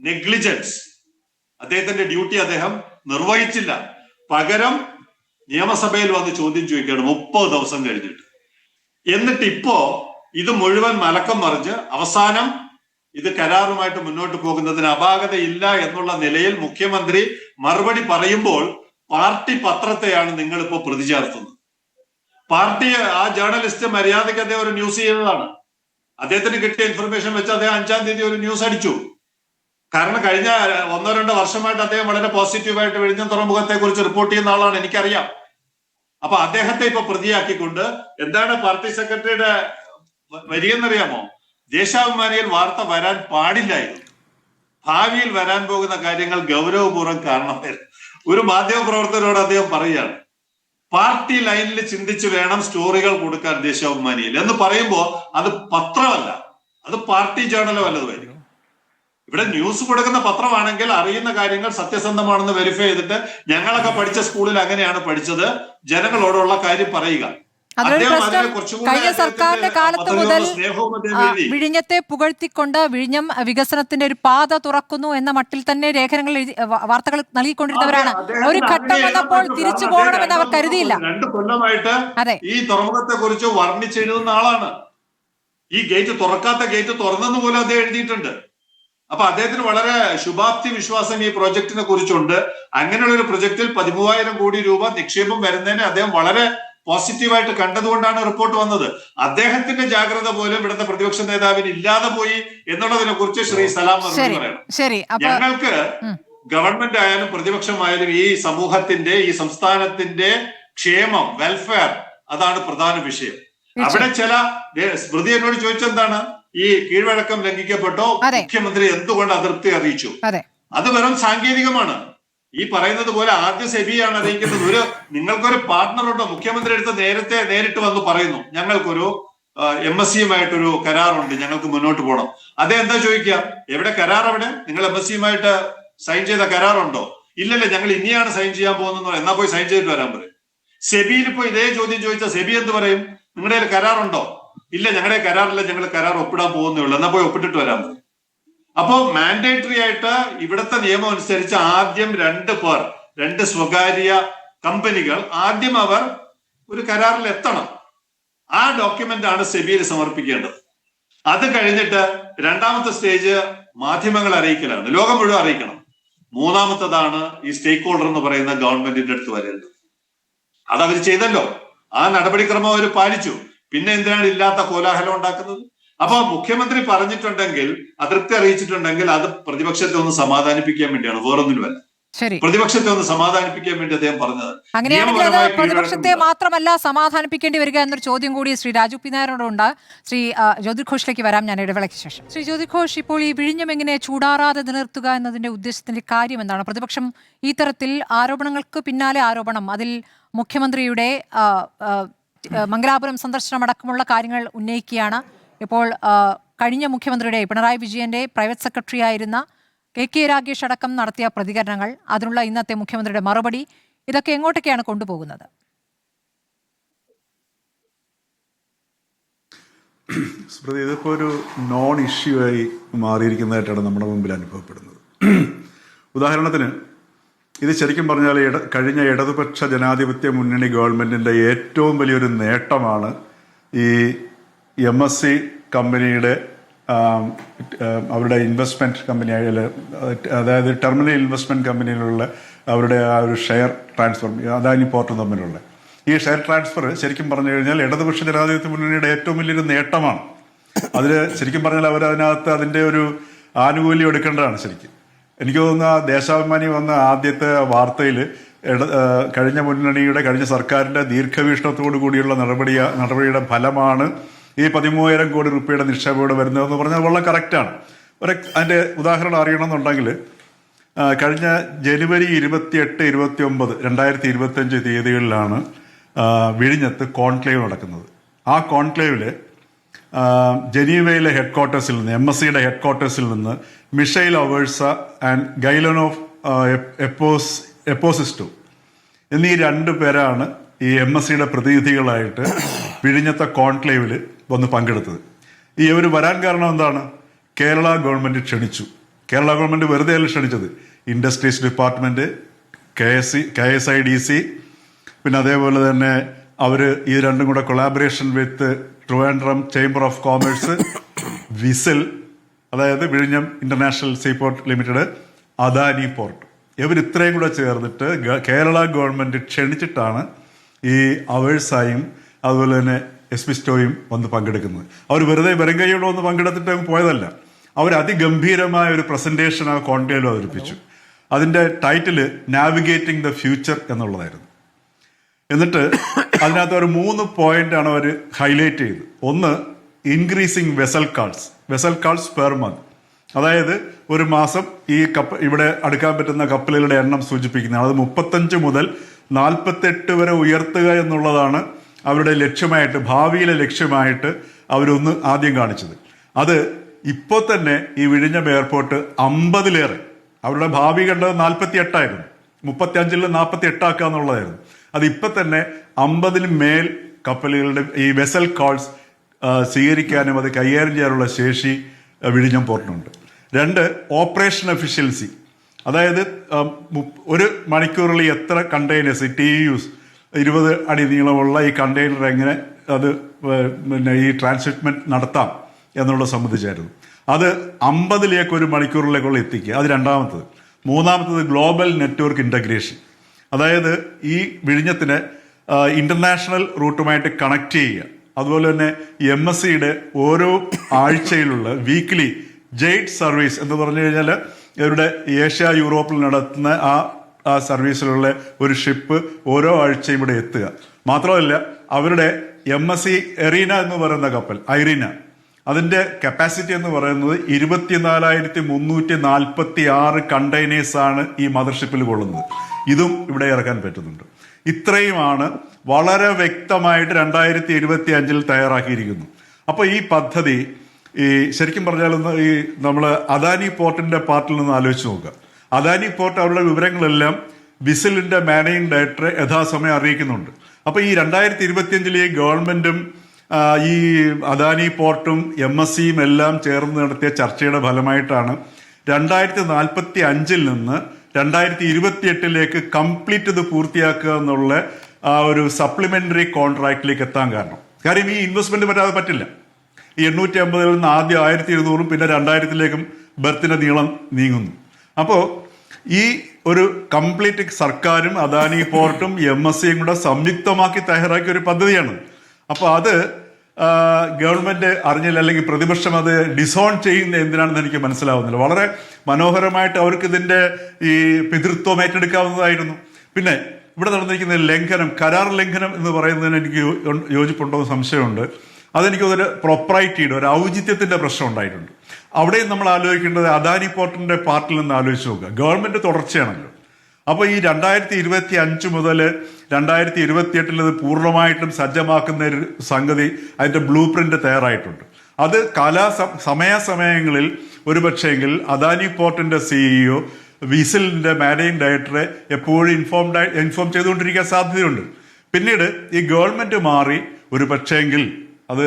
നെഗ്ലിജൻസ്, അദ്ദേഹത്തിന്റെ ഡ്യൂട്ടി അദ്ദേഹം നിർവഹിച്ചില്ല. പകരം നിയമസഭയിൽ വന്ന് ചോദ്യം ചോദിക്കുകയാണ് 30 ദിവസം കഴിഞ്ഞിട്ട്. എന്നിട്ട് ഇപ്പോ ഇത് മുഴുവൻ മലക്കം മറിഞ്ഞ് അവസാനം ഇത് കരാറുമായിട്ട് മുന്നോട്ട് പോകുന്നതിന് അപാകതയില്ല എന്നുള്ള നിലയിൽ മുഖ്യമന്ത്രി മറുപടി പറയുമ്പോൾ പാർട്ടി പത്രത്തെയാണ് നിങ്ങളിപ്പോ പ്രതി ചേർത്തുന്നത്. പാർട്ടി ആ ജേർണലിസ്റ്റ് മര്യാദയ്ക്ക് അദ്ദേഹം ഒരു ന്യൂസ് ചെയ്യുന്നതാണ്. അദ്ദേഹത്തിന് കിട്ടിയ ഇൻഫർമേഷൻ വെച്ച് അദ്ദേഹം 5-ാം തീയതി ഒരു ന്യൂസ് അടിച്ചു. കാരണം കഴിഞ്ഞ 1-2 വർഷമായിട്ട് അദ്ദേഹം വളരെ പോസിറ്റീവായിട്ട് വിഴിഞ്ഞം തുറമുഖത്തെ കുറിച്ച് റിപ്പോർട്ട് ചെയ്യുന്ന ആളാണ്, എനിക്കറിയാം. അപ്പൊ അദ്ദേഹത്തെ ഇപ്പൊ പ്രതിയാക്കിക്കൊണ്ട് എന്താണ് പാർട്ടി സെക്രട്ടറിയുടെ വരികയെന്നറിയാമോ? ദേശാഭിമാനിയിൽ വാർത്ത വരാൻ പാടില്ലായിരുന്നു. ഭാവിയിൽ വരാൻ പോകുന്ന കാര്യങ്ങൾ ഗൗരവപൂർവ്വം കാണണം. ഒരു മാധ്യമ പ്രവർത്തകരോട് അദ്ദേഹം പറയുകയാണ്, പാർട്ടി ലൈനിൽ ചിന്തിച്ച് വേണം സ്റ്റോറികൾ കൊടുക്കാൻ ദേശാഭിമാനിയിൽ എന്ന് പറയുമ്പോൾ അത് പത്രമല്ല, അത് പാർട്ടി ജേർണലോ വല്ലതുമായിരിക്കും. ഇവിടെ ന്യൂസ് കൊടുക്കുന്ന പത്രമാണെങ്കിൽ അറിയുന്ന കാര്യങ്ങൾ സത്യസന്ധമാണെന്ന് വെരിഫൈ ചെയ്തിട്ട്, ഞങ്ങളൊക്കെ പഠിച്ച സ്കൂളിൽ അങ്ങനെയാണ് പഠിച്ചത്, ജനങ്ങളോടുള്ള കാര്യം പറയുക. കഴിഞ്ഞ സർക്കാരിന്റെ കാലത്ത് മുതൽ വിഴിഞ്ഞത്തെ പുകഴ്ത്തിക്കൊണ്ട് വിഴിഞ്ഞം വികസനത്തിന്റെ ഒരു പാത തുറക്കുന്നു എന്ന മട്ടിൽ തന്നെ ലേഖനങ്ങൾ വാർത്തകൾ നൽകിക്കൊണ്ടിരുന്നവരാണ്. ഒരു ഘട്ടം വന്നപ്പോൾ തിരിച്ചു പോകണമെന്ന് അവർ കരുതിയില്ല. 2 കൊല്ലമായിട്ട് ഈ തുറമുഖത്തെ കുറിച്ച് വർണ്ണിച്ചെഴുതുന്ന ആളാണ്. ഈ ഗേറ്റ് തുറക്കാത്ത ഗേറ്റ് തുറന്നെന്ന് പോലും അദ്ദേഹം എഴുതിയിട്ടുണ്ട്. അപ്പൊ അദ്ദേഹത്തിന് വളരെ ശുഭാപ്തി വിശ്വാസം ഈ പ്രൊജക്ടിനെ കുറിച്ചുണ്ട്. അങ്ങനെയുള്ള ഒരു പ്രൊജക്ടിൽ 13,000 കോടി രൂപ നിക്ഷേപം വരുന്നതിനെ അദ്ദേഹം വളരെ പോസിറ്റീവായിട്ട് കണ്ടതുകൊണ്ടാണ് റിപ്പോർട്ട് വന്നത്. അദ്ദേഹത്തിന്റെ ജാഗ്രത പോലും ഇവിടുത്തെ പ്രതിപക്ഷ നേതാവിന് ഇല്ലാതെ പോയി എന്നുള്ളതിനെ കുറിച്ച് ശ്രീ സലാം മറുപടി പറയണം. ഞങ്ങൾക്ക് ഗവൺമെന്റ് ആയാലും പ്രതിപക്ഷമായാലും ഈ സമൂഹത്തിന്റെ, ഈ സംസ്ഥാനത്തിന്റെ ക്ഷേമം, വെൽഫെയർ, അതാണ് പ്രധാന വിഷയം. അവിടെ ചില സ്മൃതി എന്നോട് ചോദിച്ചെന്താണ്, ഈ കീഴ്വഴക്കം ലംഘിക്കപ്പെട്ടോ, മുഖ്യമന്ത്രി എന്തുകൊണ്ട് അതൃപ്തി അറിയിച്ചു? അത് വെറും സാങ്കേതികമാണ്. ഈ പറയുന്നത് പോലെ ആദ്യം സെബിയാണ് അറിയിക്കുന്നത്. നിങ്ങൾക്കൊരു പാർട്ണർ ഉണ്ടോ? മുഖ്യമന്ത്രി അടുത്ത് നേരിട്ട് വന്ന് പറയുന്നു, ഞങ്ങൾക്കൊരു MSCയുമായിട്ടൊരു കരാറുണ്ട്, ഞങ്ങൾക്ക് മുന്നോട്ട് പോകണം. അതെന്താ ചോദിക്കുക, എവിടെ കരാർ? എവിടെ? നിങ്ങൾ MSCയുമായിട്ട് സൈൻ ചെയ്ത കരാറുണ്ടോ? ഇല്ലല്ലേ, ഞങ്ങൾ ഇനിയാണ് സൈൻ ചെയ്യാൻ പോകുന്നത്. എന്നാ പോയി സൈൻ ചെയ്തിട്ട് വരാൻ പറയും. സെബിയിൽ ഇപ്പൊ ഇതേ ചോദ്യം ചോദിച്ചാൽ സെബി എന്ത് പറയും? നിങ്ങളുടെ കയ്യിൽ കരാറുണ്ടോ? ഇല്ല, ഞങ്ങളുടെ കരാറില്ല, ഞങ്ങൾ കരാർ ഒപ്പിടാൻ പോകുന്നേ ഉള്ളൂ. എന്നാ പോയി ഒപ്പിട്ടിട്ട് വരാൻ പറയും. അപ്പോ മാൻഡേറ്ററി ആയിട്ട് ഇവിടുത്തെ നിയമം അനുസരിച്ച് ആദ്യം രണ്ട് സ്വകാര്യ കമ്പനികൾ ആദ്യം അവർ ഒരു കരാറിൽ എത്തണം. ആ ഡോക്യുമെന്റ് ആണ് സെബിയിൽ സമർപ്പിക്കേണ്ടത്. അത് കഴിഞ്ഞിട്ട് രണ്ടാമത്തെ സ്റ്റേജ് മാധ്യമങ്ങളെ അറിയിക്കലാണ്, ലോകം മുഴുവൻ അറിയിക്കണം. മൂന്നാമത്തതാണ് ഈ സ്റ്റേക്ക് ഹോൾഡർ എന്ന് പറയുന്ന ഗവൺമെന്റിന്റെ അടുത്ത് വരേണ്ടത്. അത് അവർ ചെയ്തല്ലോ, ആ നടപടിക്രമം അവർ പാലിച്ചു. പിന്നെ എന്തിനാണ് ഇല്ലാത്ത കോലാഹലം ഉണ്ടാക്കുന്നത്? അപ്പൊ മുഖ്യമന്ത്രി പറഞ്ഞിട്ടുണ്ടെങ്കിൽ, അതൃപ്തി അറിയിച്ചിട്ടുണ്ടെങ്കിൽ അത് പ്രതിപക്ഷത്തെ ഒന്ന് സമാധാനിപ്പിക്കാൻ വേണ്ടിയാണ്, വേറൊന്നിനുമല്ല. പ്രതിപക്ഷത്തെ ഒന്ന് സമാധാനിപ്പിക്കാൻ വേണ്ടി അദ്ദേഹം പറഞ്ഞത്. അങ്ങനെയാണെങ്കിൽ അത് പ്രതിപക്ഷത്തെ മാത്രമല്ല സമാധാനിപ്പിക്കേണ്ടി വരിക എന്നൊരു ചോദ്യം കൂടി ശ്രീ രാജു പി നായരോടുണ്ട്. ശ്രീ ജ്യോതിഘോഷിലേക്ക് വരാം ഞാൻ ഇടവേളയ്ക്ക് ശേഷം. ശ്രീ ജ്യോതിഘോഷ്, ഇപ്പോൾ ഈ വിഴിഞ്ഞം എങ്ങനെ ചൂടാറാതെ നിലനിർത്തുക എന്നതിന്റെ ഉദ്ദേശത്തിന്റെ കാര്യം എന്താണ്? പ്രതിപക്ഷം ഈ തരത്തിൽ ആരോപണങ്ങൾക്ക് പിന്നാലെ ആരോപണം, അതിൽ മുഖ്യമന്ത്രിയുടെ മംഗലാപുരം സന്ദർശനം അടക്കമുള്ള കാര്യങ്ങൾ ഉന്നയിക്കുകയാണ്. ഇപ്പോൾ കഴിഞ്ഞ മുഖ്യമന്ത്രിയുടെ പിണറായി വിജയന്റെ പ്രൈവറ്റ് സെക്രട്ടറി ആയിരുന്ന KK രാഗേഷ് അടക്കം നടത്തിയ പ്രതികരണങ്ങൾ, അതിനുള്ള ഇന്നത്തെ മുഖ്യമന്ത്രിയുടെ മറുപടി, ഇതൊക്കെ എങ്ങോട്ടൊക്കെയാണ് കൊണ്ടുപോകുന്നത്? സ്മൃതി, ഇതിപ്പോൾ ഒരു നോൺ ഇഷ്യൂ ആയി മാറിയിരിക്കുന്നതായിട്ടാണ് നമ്മുടെ മുമ്പിൽ അനുഭവപ്പെടുന്നത്. ഉദാഹരണത്തിന്, ഇത് ശരിക്കും പറഞ്ഞാൽ കഴിഞ്ഞ ഇടതുപക്ഷ ജനാധിപത്യ മുന്നണി ഗവൺമെന്റിന്റെ ഏറ്റവും വലിയൊരു നേട്ടമാണ് ഈ MSC കമ്പനിയുടെ അവരുടെ ഇൻവെസ്റ്റ്മെന്റ് കമ്പനി, അതായത് ടെർമിനൽ ഇൻവെസ്റ്റ്മെന്റ് കമ്പനിയിലുള്ള അവരുടെ ആ ഒരു ഷെയർ ട്രാൻസ്ഫർ, അദാനി പോർട്ടും തമ്മിലുള്ള ഈ ഷെയർ ട്രാൻസ്ഫർ ശരിക്കും പറഞ്ഞു കഴിഞ്ഞാൽ ഇടതുപക്ഷ ജനാധിപത്യ മുന്നണിയുടെ ഏറ്റവും വലിയൊരു നേട്ടമാണ്. അതിൽ ശരിക്കും പറഞ്ഞാൽ അവരതിനകത്ത് അതിൻ്റെ ഒരു ആനുകൂല്യം എടുക്കേണ്ടതാണ്. ശരിക്കും എനിക്ക് തോന്നുന്ന ദേശാഭിമാനി വന്ന ആദ്യത്തെ വാർത്തയിൽ കഴിഞ്ഞ സർക്കാരിന്റെ ദീർഘവീക്ഷണത്തോടു കൂടിയുള്ള നടപടിയുടെ ഫലമാണ് ഈ 13,000 കോടി രൂപയുടെ നിക്ഷേപം ഇവിടെ വരുന്നതെന്ന് പറഞ്ഞാൽ വളരെ കറക്റ്റാണ്. അതിന്റെ ഉദാഹരണം അറിയണമെന്നുണ്ടെങ്കിൽ, കഴിഞ്ഞ ജനുവരി 28, 29, 2025 തീയതികളിലാണ് വിഴിഞ്ഞത്ത് കോൺക്ലേവ് നടക്കുന്നത്. ആ കോൺക്ലേവില് ജനീവയിലെ ഹെഡ്ക്വാർട്ടേഴ്സിൽ നിന്ന്, MSCയുടെ ഹെഡ്ക്വാർട്ടേഴ്സിൽ നിന്ന് മിഷൈൽ അവേഴ്സ ആൻഡ് ഗൈലനോഫ് എപ്പോസിസ്റ്റോ എന്നീ 2 പേരാണ് ഈ MSCയുടെ പ്രതിനിധികളായിട്ട് വിഴിഞ്ഞത്തെ കോൺക്ലേവിൽ വന്ന് പങ്കെടുത്തത്. ഈ അവർ വരാൻ കാരണം എന്താണ്? കേരള ഗവൺമെന്റ് ക്ഷണിച്ചു. കേരള ഗവൺമെന്റ് വെറുതെ അല്ല ക്ഷണിച്ചത്. ഇൻഡസ്ട്രീസ് ഡിപ്പാർട്ട്മെന്റ്, KSIDC, പിന്നെ അതേപോലെ തന്നെ അവർ ഈ രണ്ടും കൂടെ collaboration with Trivandrum chamber of commerce, whistle, അതായത് വിഴിഞ്ഞം international seaport limited, Adani port, ഇവർ ഇത്രയും കൂടെ ചേർന്നിട്ട് കേരള ഗവൺമെന്റ് ക്ഷണിച്ചിട്ടാണ് ഈ അവേഴ്സായും അതുപോലെ തന്നെ എസ്പിസ്റ്റോയും വന്ന് പങ്കെടുക്കുന്നത്. അവർ വെറുതെ വെറും കൈയോടെ വന്ന് പങ്കെടുത്തിട്ട് പോയതല്ല. അവർ അതിഗംഭീരമായ ഒരു പ്രസന്റേഷൻ ആ കോൺക്ലേവിൽ അവതരിപ്പിച്ചു. അതിന്റെ ടൈറ്റില് നാവിഗേറ്റിംഗ് ദ ഫ്യൂച്ചർ എന്നുള്ളതായിരുന്നു. എന്നിട്ട് അതിനകത്ത് ഒരു 3 പോയിന്റാണ് അവർ ഹൈലൈറ്റ് ചെയ്തത്. ഒന്ന്, increasing vessel calls per month, അതായത് ഒരു മാസം ഈ ഇവിടെ അടുക്കാൻ പറ്റുന്ന കപ്പലുകളുടെ എണ്ണം സൂചിപ്പിക്കുന്നതാണ്. അത് 35 മുതൽ 48 വരെ ഉയർത്തുക എന്നുള്ളതാണ് അവരുടെ ലക്ഷ്യമായിട്ട്, ഭാവിയിലെ ലക്ഷ്യമായിട്ട് അവരൊന്ന് ആദ്യം കാണിച്ചത്. അത് ഇപ്പോൾ തന്നെ ഈ വിഴിഞ്ഞം എയർപോർട്ട് 50-ലേറെ, അവരുടെ ഭാവി കണ്ടത് 48ആയിരുന്നു, 35-ൽ 48 ആക്കുക എന്നുള്ളതായിരുന്നു. അത് ഇപ്പം തന്നെ 50-ൽ മേൽ കപ്പലുകളുടെ ഈ വെസൽ കാൾസ് സ്വീകരിക്കാനും അത് കൈകാര്യം ചെയ്യാനുള്ള ശേഷി വിഴിഞ്ഞം പോർട്ടിനുണ്ട്. 2, ഓപ്പറേഷൻ എഫിഷ്യൻസി, അതായത് ഒരു മണിക്കൂറിൽ എത്ര കണ്ടെയ്നേഴ്സ്, TEUs 20 അടി നീളമുള്ള ഈ കണ്ടെയ്നർ എങ്ങനെ അത് പിന്നെ ഈ ട്രാൻസ്ഷിപ്മെന്റ് നടത്താം എന്നുള്ളത് സംബന്ധിച്ചായിരുന്നു. അത് 50-ലേക്ക് ഒരു മണിക്കൂറിലേക്കുള്ള എത്തിക്കുക, അത് രണ്ടാമത്തത്. മൂന്നാമത്തത് ഗ്ലോബൽ നെറ്റ്വർക്ക് ഇന്റഗ്രേഷൻ, അതായത് ഈ വിഴിഞ്ഞത്തിന് ഇന്റർനാഷണൽ റൂട്ടുമായിട്ട് കണക്ട് ചെയ്യുക. അതുപോലെ തന്നെ MSCയുടെ ഓരോ ആഴ്ചയിലുള്ള വീക്ക്ലി ജെയ്റ്റ് സർവീസ് എന്ന് പറഞ്ഞു കഴിഞ്ഞാൽ ഇവരുടെ ഏഷ്യ യൂറോപ്പിൽ നടത്തുന്ന ആ സർവീസിലുള്ള ഒരു ഷിപ്പ് ഓരോ ആഴ്ചയും ഇവിടെ എത്തുക. മാത്രമല്ല അവരുടെ MSC എറീന എന്ന് പറയുന്ന കപ്പൽ ഐറീന, അതിന്റെ കപ്പാസിറ്റി എന്ന് പറയുന്നത് 24,346 കണ്ടെയ്നേഴ്സ് ആണ് ഈ മദർഷിപ്പിൽ കൊള്ളുന്നത്. ഇതും ഇവിടെ ഇറക്കാൻ പറ്റുന്നുണ്ട്. ഇത്രയുമാണ് വളരെ വ്യക്തമായിട്ട് 2025 തയ്യാറാക്കിയിരിക്കുന്നു. അപ്പോൾ ഈ പദ്ധതി ശരിക്കും പറഞ്ഞാലൊന്ന് നമ്മൾ അദാനി പോർട്ടിന്റെ പാർട്ടിൽ നിന്ന് ആലോചിച്ച് നോക്കുക. അദാനി പോർട്ട് അവരുടെ വിവരങ്ങളെല്ലാം വിസിലിന്റെ മാനേജിംഗ് ഡയറക്ടറെ യഥാസമയം അറിയിക്കുന്നുണ്ട്. അപ്പോൾ ഈ 2025 ഈ ഗവൺമെന്റും ഈ അദാനി പോർട്ടും MSCയും എല്ലാം ചേർന്ന് നടത്തിയ ചർച്ചയുടെ ഫലമായിട്ടാണ് 2045 നിന്ന് 2028 കംപ്ലീറ്റ് ഇത് പൂർത്തിയാക്കുക എന്നുള്ള ആ ഒരു സപ്ലിമെന്ററി കോൺട്രാക്റ്റിലേക്ക് എത്താൻ കാരണം ഈ ഇൻവെസ്റ്റ്മെന്റ് വരാതെ പറ്റില്ല. ഈ 850 നിന്ന് ആദ്യം 1200 പിന്നെ 2000 ബർത്തിന്റെ നീളം നീങ്ങുന്നു. അപ്പോൾ ഈ ഒരു കംപ്ലീറ്റ് സർക്കാരും അദാനി പോർട്ടും MSCയും കൂടെ സംയുക്തമാക്കി തയ്യാറാക്കിയ ഒരു പദ്ധതിയാണ്. അപ്പോൾ അത് ഗവൺമെന്റ് അറിഞ്ഞില്ല, അല്ലെങ്കിൽ പ്രതിപക്ഷം അത് ഡിസോൺ ചെയ്യുന്ന എന്തിനാണെന്ന് എനിക്ക് മനസ്സിലാവുന്നില്ല. വളരെ മനോഹരമായിട്ട് അവർക്ക് ഇതിന്റെ ഈ പിതൃത്വം ഏറ്റെടുക്കാവുന്നതായിരുന്നു. പിന്നെ ഇവിടെ നടന്നിരിക്കുന്ന ലംഘനം, കരാർ ലംഘനം എന്ന് പറയുന്നതിന് എനിക്ക് യോജിപ്പുണ്ടോ എന്ന് സംശയമുണ്ട്. അതെനിക്ക് ഒരു പ്രൊപ്രൈറ്റിയുടെ ഒരു ഔചിത്യത്തിന്റെ പ്രശ്നം ഉണ്ടായിട്ടുണ്ട്. അവിടെയും നമ്മൾ ആലോചിക്കേണ്ടത് അദാനി പോർട്ടിന്റെ പാർട്ടിൽ നിന്ന് ആലോചിച്ച് നോക്കുക. ഗവൺമെന്റ് തുടർച്ചയാണല്ലോ. അപ്പോൾ ഈ 2025 മുതൽ 2028 ഇത് പൂർണ്ണമായിട്ടും സജ്ജമാക്കുന്ന ഒരു സംഗതി, അതിന്റെ ബ്ലൂ പ്രിന്റ് തയ്യാറായിട്ടുണ്ട്. അത് സമയാസമയങ്ങളിൽ ഒരുപക്ഷെങ്കിൽ അദാനി പോർട്ടിന്റെ CEO വിസിലിന്റെ മാനേജിംഗ് ഡയറക്ടറെ എപ്പോഴും ഇൻഫോം ചെയ്തുകൊണ്ടിരിക്കാൻ സാധ്യതയുണ്ട്. പിന്നീട് ഈ ഗവൺമെന്റ് മാറി ഒരു പക്ഷേങ്കിൽ അത്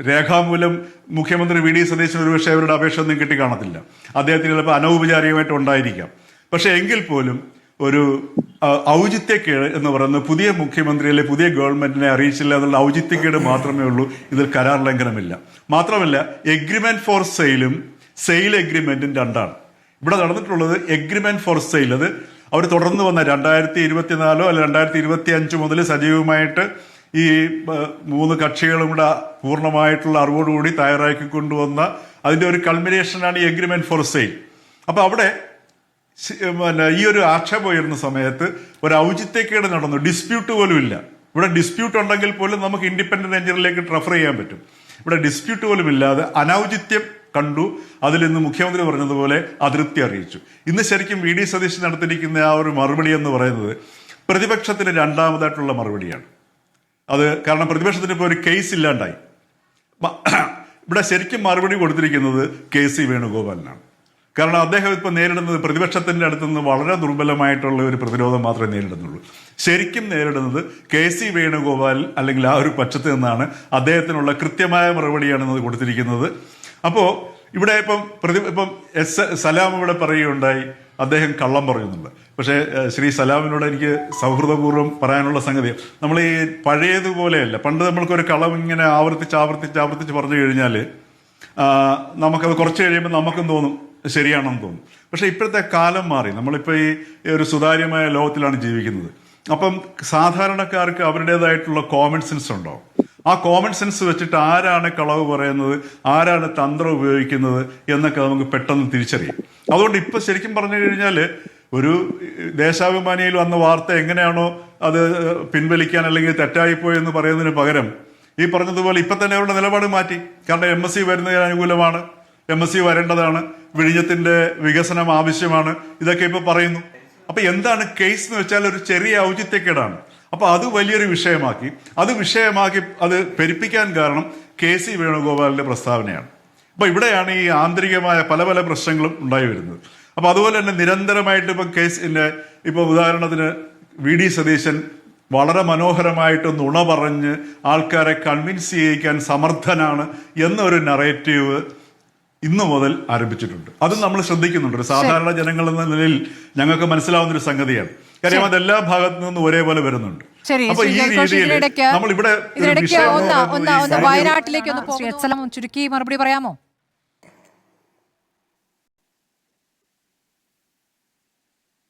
രേഖാമൂലം മുഖ്യമന്ത്രി VD സതീശൻ ഒരുപക്ഷെ അവരുടെ അപേക്ഷ ഒന്നും കിട്ടിക്കാണത്തില്ല. അദ്ദേഹത്തിന് ചിലപ്പോൾ അനൗപചാരികമായിട്ട് ഉണ്ടായിരിക്കാം. പക്ഷെ എങ്കിൽ പോലും ഒരു ഔചിത്യക്കേട് എന്ന് പറയുന്നത് പുതിയ മുഖ്യമന്ത്രിയിലെ പുതിയ ഗവൺമെന്റിനെ അറിയിച്ചില്ല എന്നുള്ള ഔചിത്യക്കേട് മാത്രമേ ഉള്ളൂ. ഇതിൽ കരാർ ലംഘനമില്ല. മാത്രമല്ല എഗ്രിമെന്റ് ഫോർ സെയിലും സെയിൽ എഗ്രിമെന്റും രണ്ടാണ്. ഇവിടെ നടന്നിട്ടുള്ളത് എഗ്രിമെന്റ് ഫോർ സെയിൽ, അത് അവർ തുടർന്ന് വന്ന 2024 അല്ല 2025 മുതൽ സജീവമായിട്ട് ഈ 3 കക്ഷികളും കൂടെ പൂർണ്ണമായിട്ടുള്ള അറിവോടുകൂടി തയ്യാറാക്കി കൊണ്ടുവന്ന അതിന്റെ ഒരു കൾമിനേഷനാണ് ഈ എഗ്രിമെന്റ് ഫോർ സെയിൽ. അപ്പൊ അവിടെ ഈ ഒരു ആക്ഷേപം ഉയർന്ന സമയത്ത് ഒരു ഔചിത്യക്കേട് നടന്നു. ഡിസ്പ്യൂട്ട് പോലും ഇല്ല. ഇവിടെ ഡിസ്പ്യൂട്ട് ഉണ്ടെങ്കിൽ പോലും നമുക്ക് ഇൻഡിപെൻഡന്റ് എഞ്ചിനിലേക്ക് റെഫർ ചെയ്യാൻ പറ്റും. ഇവിടെ ഡിസ്പ്യൂട്ട് പോലും ഇല്ലാതെ അനൗചിത്യം കണ്ടു. അതിൽ ഇന്ന് മുഖ്യമന്ത്രി പറഞ്ഞതുപോലെ അതൃപ്തി അറിയിച്ചു. ഇന്ന് ശരിക്കും VD സതീശൻ നടത്തിയിരിക്കുന്ന ആ ഒരു മറുപടി എന്ന് പറയുന്നത് പ്രതിപക്ഷത്തിന് രണ്ടാമതായിട്ടുള്ള മറുപടിയാണ്. അത് കാരണം പ്രതിപക്ഷത്തിന് ഇപ്പോൾ ഒരു കേസ് ഇല്ലാണ്ടായി. ഇവിടെ ശരിക്കും മറുപടി കൊടുത്തിരിക്കുന്നത് KC വേണുഗോപാലിനാണ്. കാരണം അദ്ദേഹം ഇപ്പൊ നേരിടുന്നത് പ്രതിപക്ഷത്തിന്റെ അടുത്ത് നിന്ന് വളരെ ദുർബലമായിട്ടുള്ള ഒരു പ്രതിരോധം മാത്രമേ നേരിടുന്നുള്ളൂ. ശരിക്കും നേരിടുന്നത് KC വേണുഗോപാൽ അല്ലെങ്കിൽ ആ ഒരു പക്ഷത്ത് നിന്നാണ്. അദ്ദേഹത്തിനുള്ള കൃത്യമായ മറുപടിയാണ് കൊടുത്തിരിക്കുന്നത്. അപ്പോ ഇവിടെ ഇപ്പം സലാം ഇവിടെ പറയുകയുണ്ടായി അദ്ദേഹം കള്ളം പറയുന്നുണ്ട്. പക്ഷേ ശ്രീ സലാമിനോട് എനിക്ക് സൗഹൃദപൂർവ്വം പറയാനുള്ള സംഗതി, നമ്മൾ ഈ പഴയതുപോലെയല്ല. പണ്ട് നമ്മൾക്കൊരു കള്ളം ഇങ്ങനെ ആവർത്തിച്ച് പറഞ്ഞു കഴിഞ്ഞാൽ നമുക്കത് കുറച്ച് കഴിയുമ്പോൾ നമുക്കും തോന്നും ശരിയാണെന്ന് തോന്നും. പക്ഷെ ഇപ്പോഴത്തെ കാലം മാറി. നമ്മളിപ്പോൾ ഈ ഒരു സുതാര്യമായ ലോകത്തിലാണ് ജീവിക്കുന്നത്. അപ്പം സാധാരണക്കാർക്ക് അവരുടേതായിട്ടുള്ള കോമൺ സെൻസ് ഉണ്ടാവും. ആ കോമൺ സെൻസ് വെച്ചിട്ട് ആരാണ് കളവ് പറയുന്നത്, ആരാണ് തന്ത്രം ഉപയോഗിക്കുന്നത് എന്നൊക്കെ നമുക്ക് പെട്ടെന്ന് തിരിച്ചറിയും. അതുകൊണ്ട് ഇപ്പൊ ശരിക്കും പറഞ്ഞു കഴിഞ്ഞാൽ ഒരു ദേശാഭിമാനിയിൽ വന്ന വാർത്ത എങ്ങനെയാണോ അത് പിൻവലിക്കാൻ അല്ലെങ്കിൽ തെറ്റായിപ്പോയി എന്ന് പറയുന്നതിന് പകരം ഈ പറഞ്ഞതുപോലെ ഇപ്പൊ തന്നെ അവരുടെ നിലപാട് മാറ്റി. കാരണം MSC വരുന്നതിന് അനുകൂലമാണ്, MSC വരേണ്ടതാണ്, വിഴിഞ്ഞത്തിന്റെ വികസനം ആവശ്യമാണ്, ഇതൊക്കെ ഇപ്പൊ പറയുന്നു. അപ്പൊ എന്താണ് കേസ് എന്ന് വെച്ചാൽ ഒരു ചെറിയ ഔചിത്യക്കേടാണ്. അപ്പൊ അത് വലിയൊരു വിഷയമാക്കി അത് പെരുപ്പിക്കാൻ കാരണം KC വേണുഗോപാലിന്റെ പ്രസ്താവനയാണ്. അപ്പൊ ഇവിടെയാണ് ഈ ആന്തരികമായ പല പല പ്രശ്നങ്ങളും ഉണ്ടായി വരുന്നത്. അപ്പൊ അതുപോലെ തന്നെ നിരന്തരമായിട്ട് ഇപ്പൊ കേസിന്റെ ഇപ്പൊ ഉദാഹരണത്തിന് VD സതീശൻ വളരെ മനോഹരമായിട്ട് നുണ പറഞ്ഞ് ആൾക്കാരെ കൺവിൻസ് ചെയ്യിക്കാൻ സമർത്ഥനാണ് എന്നൊരു നറേറ്റീവ് ഇന്നു മുതൽ ആരംഭിച്ചിട്ടുണ്ട്. അതും നമ്മൾ ശ്രദ്ധിക്കുന്നുണ്ട്. ഒരു സാധാരണ ജനങ്ങൾ എന്ന നിലയിൽ ഞങ്ങൾക്ക് മനസ്സിലാവുന്ന ഒരു സംഗതിയാണ്. കാര്യം അത് എല്ലാ ഭാഗത്തു നിന്നും ഒരേപോലെ വരുന്നുണ്ട്. അപ്പൊ ഈ രീതിയിൽ നമ്മൾ ഇവിടെ വയനാട്ടിലേക്ക് ചുരുക്കി മറുപടി പറയാമോ?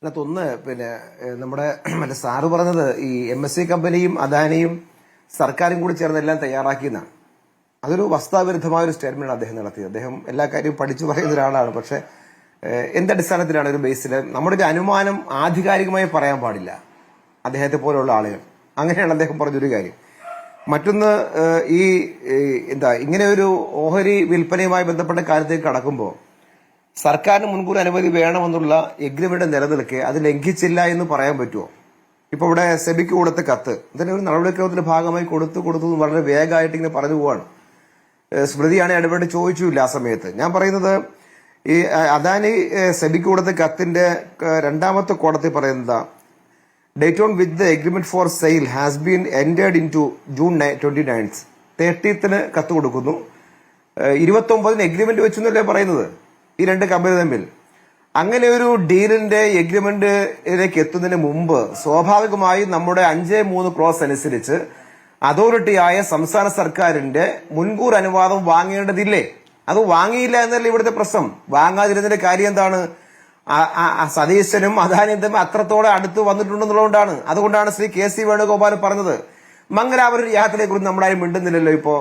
അതിനകത്തൊന്ന് പിന്നെ നമ്മുടെ മറ്റേ സാറ് പറഞ്ഞത് ഈ MSC കമ്പനിയും അദാനിയും സർക്കാരും കൂടി ചേർന്ന് എല്ലാം തയ്യാറാക്കിയെന്നാണ്. അതൊരു വസ്തുതാവിരുദ്ധമായ ഒരു സ്റ്റേറ്റ്മെന്റ് അദ്ദേഹം നടത്തിയത്. അദ്ദേഹം എല്ലാ കാര്യവും പഠിച്ചു പറയുന്ന ഒരാളാണ്. പക്ഷെ എന്തടിസ്ഥാനത്തിലാണ് ഒരു ബേസിൽ നമ്മുടെ ഒരു അനുമാനം ആധികാരികമായി പറയാൻ പാടില്ല അദ്ദേഹത്തെ പോലെയുള്ള ആളുകൾ. അങ്ങനെയാണ് അദ്ദേഹം പറഞ്ഞൊരു കാര്യം. മറ്റൊന്ന് ഈ ഇങ്ങനെ ഒരു ഓഹരി വിൽപ്പനയുമായി ബന്ധപ്പെട്ട കാര്യത്തേക്ക് കടക്കുമ്പോൾ സർക്കാരിന് മുൻകൂർ അനുമതി വേണമെന്നുള്ള എഗ്രിമെന്റ് നിലനിൽക്കെ അത് ലംഘിച്ചില്ല എന്ന് പറയാൻ പറ്റുമോ? ഇപ്പൊ ഇവിടെ സെബിക്ക് കൊടുത്ത കത്ത് ഇതിന് ഒരു നടപടിക്രമത്തിന്റെ ഭാഗമായി കൊടുത്തു വളരെ വേഗമായിട്ട് ഇങ്ങനെ പറഞ്ഞു പോവാണ്. സ്മൃതിയാണ് ഇടപെട്ട് ചോദിച്ചില്ല ആ സമയത്ത്. ഞാൻ പറയുന്നത് ഈ അദാനി സെബിക്ക് കൊടുത്ത കത്തിന്റെ രണ്ടാമത്തെ കോടതി പറയുന്നത് date on with the agreement for sale has been entered into June 29th 30th കത്ത് കൊടുക്കുന്നു. 29 എഗ്രിമെന്റ് വെച്ചെന്നല്ലേ പറയുന്നത് ഈ രണ്ട് കമ്പനി തമ്മിൽ. അങ്ങനെ ഒരു ഡീലിന്റെ എഗ്രിമെന്റിലേക്ക് എത്തുന്നതിന് മുമ്പ് സ്വാഭാവികമായും നമ്മുടെ 5(3) ക്ലോസ് അനുസരിച്ച് അതോറിറ്റിയായ സംസ്ഥാന സർക്കാരിന്റെ മുൻകൂർ അനുവാദം വാങ്ങേണ്ടതില്ലേ? അത് വാങ്ങിയില്ല എന്നല്ല ഇവിടുത്തെ പ്രശ്നം. വാങ്ങാതിരുന്നതിന്റെ കാര്യം എന്താണ്? സതീശനും അദാനിയും തമ്മിൽ അത്രത്തോടെ അടുത്ത് വന്നിട്ടുണ്ടെന്നുള്ളതുകൊണ്ടാണ്. അതുകൊണ്ടാണ് ശ്രീ KC വേണുഗോപാൽ പറഞ്ഞത് മംഗലാപുരം യാത്രയെ കുറിച്ച് നമ്മളാരും മിണ്ടുന്നില്ലല്ലോ. ഇപ്പോ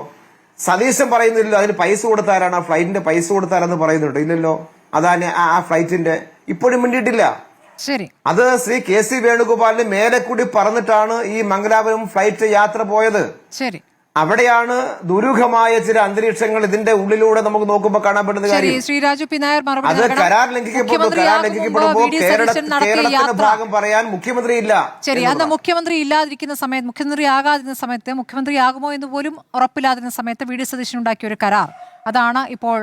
സതീശൻ പറയുന്നില്ലല്ലോ അതിന് പൈസ കൊടുത്താരാണ്, ആ ഫ്ലൈറ്റിന്റെ പൈസ കൊടുത്താരെന്ന് പറയുന്നുണ്ട്. ഇല്ലല്ലോ. അദാനി ആ ഫ്ലൈറ്റിന്റെ ഇപ്പോഴും മിണ്ടിയിട്ടില്ല. ശരി, അത് ശ്രീ KC വേണുഗോപാലിന് മേലെ കൂടി പറഞ്ഞിട്ടാണ് ഈ മംഗലാപുരം ഫ്ലൈറ്റ് യാത്ര പോയത്. ശരി, അവിടെയാണ് ദുരൂഹമായ ചില അന്തരീക്ഷങ്ങൾ ഇതിന്റെ ഉള്ളിലൂടെ നമുക്ക് നോക്കുമ്പോൾ കാണാൻ പറ്റുന്ന കാര്യം. ശ്രീരാജു പി നായർ മറുപടി അത് കരാർ ലംഘിക്കപ്പെടുമ്പോൾ കേരളത്തിന്റെ ഭാഗം പറയാൻ മുഖ്യമന്ത്രി ഇല്ല. ശരി, അന്ന് മുഖ്യമന്ത്രി ഇല്ലാതിരിക്കുന്ന സമയത്ത്, മുഖ്യമന്ത്രി ആകാതിരുന്ന സമയത്ത്, മുഖ്യമന്ത്രി ആകുമോ എന്ന് പോലും ഉറപ്പില്ലാതിരുന്ന സമയത്ത് VD സതീശൻ ഉണ്ടാക്കിയ ഒരു കരാർ അതാണ് ഇപ്പോൾ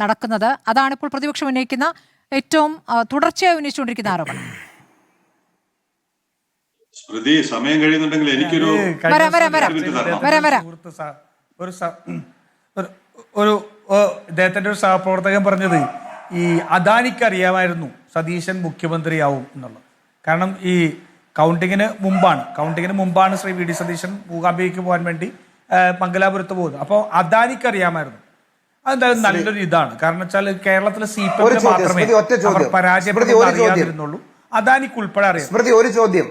നടക്കുന്നത്. അതാണ് ഇപ്പോൾ പ്രതിപക്ഷം ഉന്നയിക്കുന്ന ഏറ്റവും തുടർച്ചയായി ഉന്നയിച്ചുകൊണ്ടിരിക്കുന്ന ആരോപണം. സ്മൃതി, സമയം കഴിയുന്നുണ്ടെങ്കിൽ എനിക്കൊരു ഇദ്ദേഹത്തിന്റെ ഒരു സഹപ്രവർത്തകൻ പറഞ്ഞത് ഈ അദാനിക്ക് അറിയാമായിരുന്നു സതീശൻ മുഖ്യമന്ത്രിയാവും എന്നുള്ളത്. കാരണം ഈ കൗണ്ടിങ്ങിന് മുമ്പാണ് ശ്രീ VD സതീശൻ മൂകാംബികയ്ക്ക് പോകാൻ വേണ്ടി മംഗലാപുരത്ത് പോകുന്നത്. അപ്പോൾ അദാനിക്ക് അറിയാമായിരുന്നു. അതെന്തായാലും നല്ലൊരു ഇതാണ്. കാരണം വെച്ചാൽ കേരളത്തിലെ CPM മാത്രമേ അവർ പരാജയപ്പെടുന്നുള്ളൂ. അദാനിക്ക് ഉൾപ്പെടെ അറിയാം. സ്മൃതി ഒരു ചോദ്യം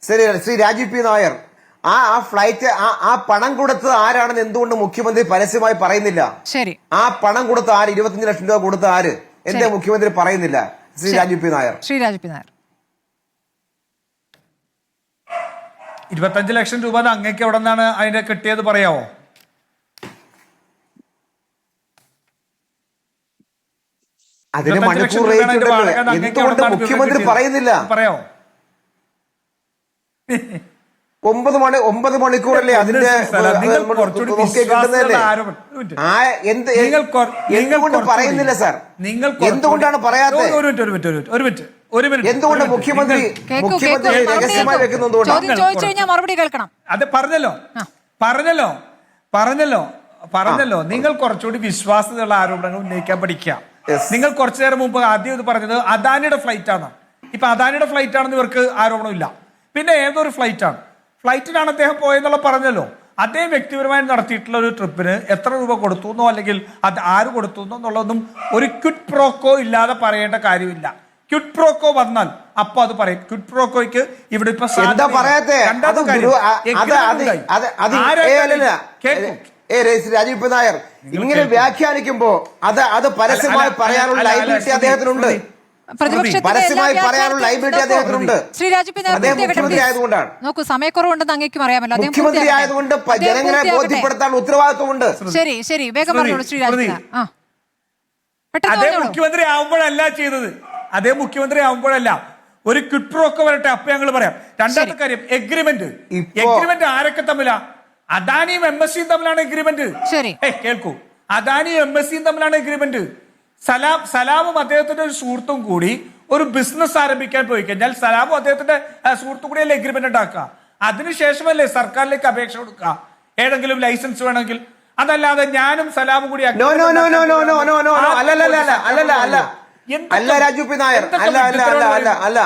ശരി, ശ്രീ രാജീവ് പി നായർ ആ ഫ്ലൈറ്റ് ആ പണം കൊടുത്തത് ആരാണെന്ന് എന്തുകൊണ്ട് മുഖ്യമന്ത്രി പരസ്യമായി പറയുന്നില്ല? ശരി, ആ പണം കൊടുത്ത ആര്, 25 ലക്ഷം രൂപ കൊടുത്ത ആര്, എന്റെ മുഖ്യമന്ത്രി പറയുന്നില്ല? ശ്രീ രാജീവ് പി നായർ 25 ലക്ഷം രൂപ അങ്ങേക്ക് എവിടെ നിന്നാണ് അതിന്റെ കിട്ടിയത് പറയാവോ? അതിന് മണിക്കൂർ റേറ്റ് ഉണ്ടല്ലോ. എന്തുകൊണ്ട് മുഖ്യമന്ത്രി പറയുന്നില്ല? പറയാവോ? 9 മണിക്കൂറല്ലേ അതിന്റെ എന്തുകൊണ്ട് പറയുന്നില്ല സാർ? എന്തുകൊണ്ടാണ് പറയാത്തത്? എന്തുകൊണ്ട് മുഖ്യമന്ത്രി രഹസ്യമായി വെക്കുന്നത്? മറുപടി കേൾക്കണം. അത് പറഞ്ഞല്ലോ നിങ്ങൾ കുറച്ചുകൂടി വിശ്വാസതയുള്ള ആരോപണങ്ങൾ ഉന്നയിക്കാൻ പഠിക്കുക. നിങ്ങൾ കുറച്ചു നേരം മുമ്പ് ആദ്യം ഇത് പറഞ്ഞത് അദാനിയുടെ ഫ്ലൈറ്റ് ആണ്. ഇപ്പൊ അദാനിയുടെ ഫ്ലൈറ്റ് ആണെന്ന് ഇവർക്ക് ആരോപണമില്ല. പിന്നെ ഏതൊരു ഫ്ലൈറ്റിനാണ് അദ്ദേഹം പോയെന്നുള്ള പറഞ്ഞല്ലോ. അദ്ദേഹം വ്യക്തിപരമായി നടത്തിയിട്ടുള്ള ഒരു ട്രിപ്പിന് എത്ര രൂപ കൊടുത്തു എന്നോ അല്ലെങ്കിൽ അത് ആര് കൊടുത്തു എന്നോ എന്നുള്ളതൊന്നും ഒരു ക്വിഡ് പ്രോക്കോ ഇല്ലാതെ പറയേണ്ട കാര്യമില്ല. ക്വിഡ് പ്രോക്കോ വന്നാൽ അപ്പൊ അത് പറയും. ക്വിഡ് പ്രോക്കോയ്ക്ക് ഇവിടെ ഇപ്പൊ രാജീവ് നായർ ഇങ്ങനെ വ്യാഖ്യാനിക്കുമ്പോ അത് പരസ്യമായി പറയാനുള്ള ലൈബിലിറ്റി അദ്ദേഹത്തിനുണ്ട്. പരസ്യമായി പറയാനുള്ള ലൈബിലിറ്റി അദ്ദേഹത്തിനുണ്ട്. അദ്ദേഹം മുഖ്യമന്ത്രി ആയതുകൊണ്ടാണ്. നോക്കൂ, സമയക്കുറവുണ്ടെന്ന് അങ്ങേക്കും അറിയാമല്ലോ. മുഖ്യമന്ത്രി ആയതുകൊണ്ട് ജനങ്ങളെ ബോധ്യപ്പെടുത്താൻ ഉത്തരവാദിത്വമുണ്ട്. ശരി, വേഗം പറഞ്ഞോളൂ ശ്രീരാജ്. അതേ മുഖ്യമന്ത്രി ആവുമ്പോഴല്ല ചെയ്തത്. അതേ മുഖ്യമന്ത്രി ആവുമ്പോഴല്ല, ഒരു ക്വിഡ് പ്രോക്കോ വരട്ടെ, അപ്പൊ ഞങ്ങൾ പറയാം. രണ്ടാമത്തെ കാര്യം, എഗ്രിമെന്റ് ആരൊക്കെ തമ്മിലാ? അദാനിയും MSCയും തമ്മിലാണ് എഗ്രിമെന്റ്. കേൾക്കൂ, അദാനിയും MSCയും തമ്മിലാണ് എഗ്രിമെന്റ്. സലാമും അദ്ദേഹത്തിന്റെ ഒരു സുഹൃത്തും കൂടി ഒരു ബിസിനസ് ആരംഭിക്കാൻ പോയി കഴിഞ്ഞാൽ സലാമും അദ്ദേഹത്തിന്റെ സുഹൃത്തും കൂടിയല്ലേ എഗ്രിമെന്റ് ഉണ്ടാക്കുക. അതിനുശേഷമല്ലേ സർക്കാരിലേക്ക് അപേക്ഷ കൊടുക്കുക ഏതെങ്കിലും ലൈസൻസ് വേണമെങ്കിൽ. അതല്ലാതെ ഞാനും സലാമും കൂടി അല്ല രാജു പി നായർ, അല്ല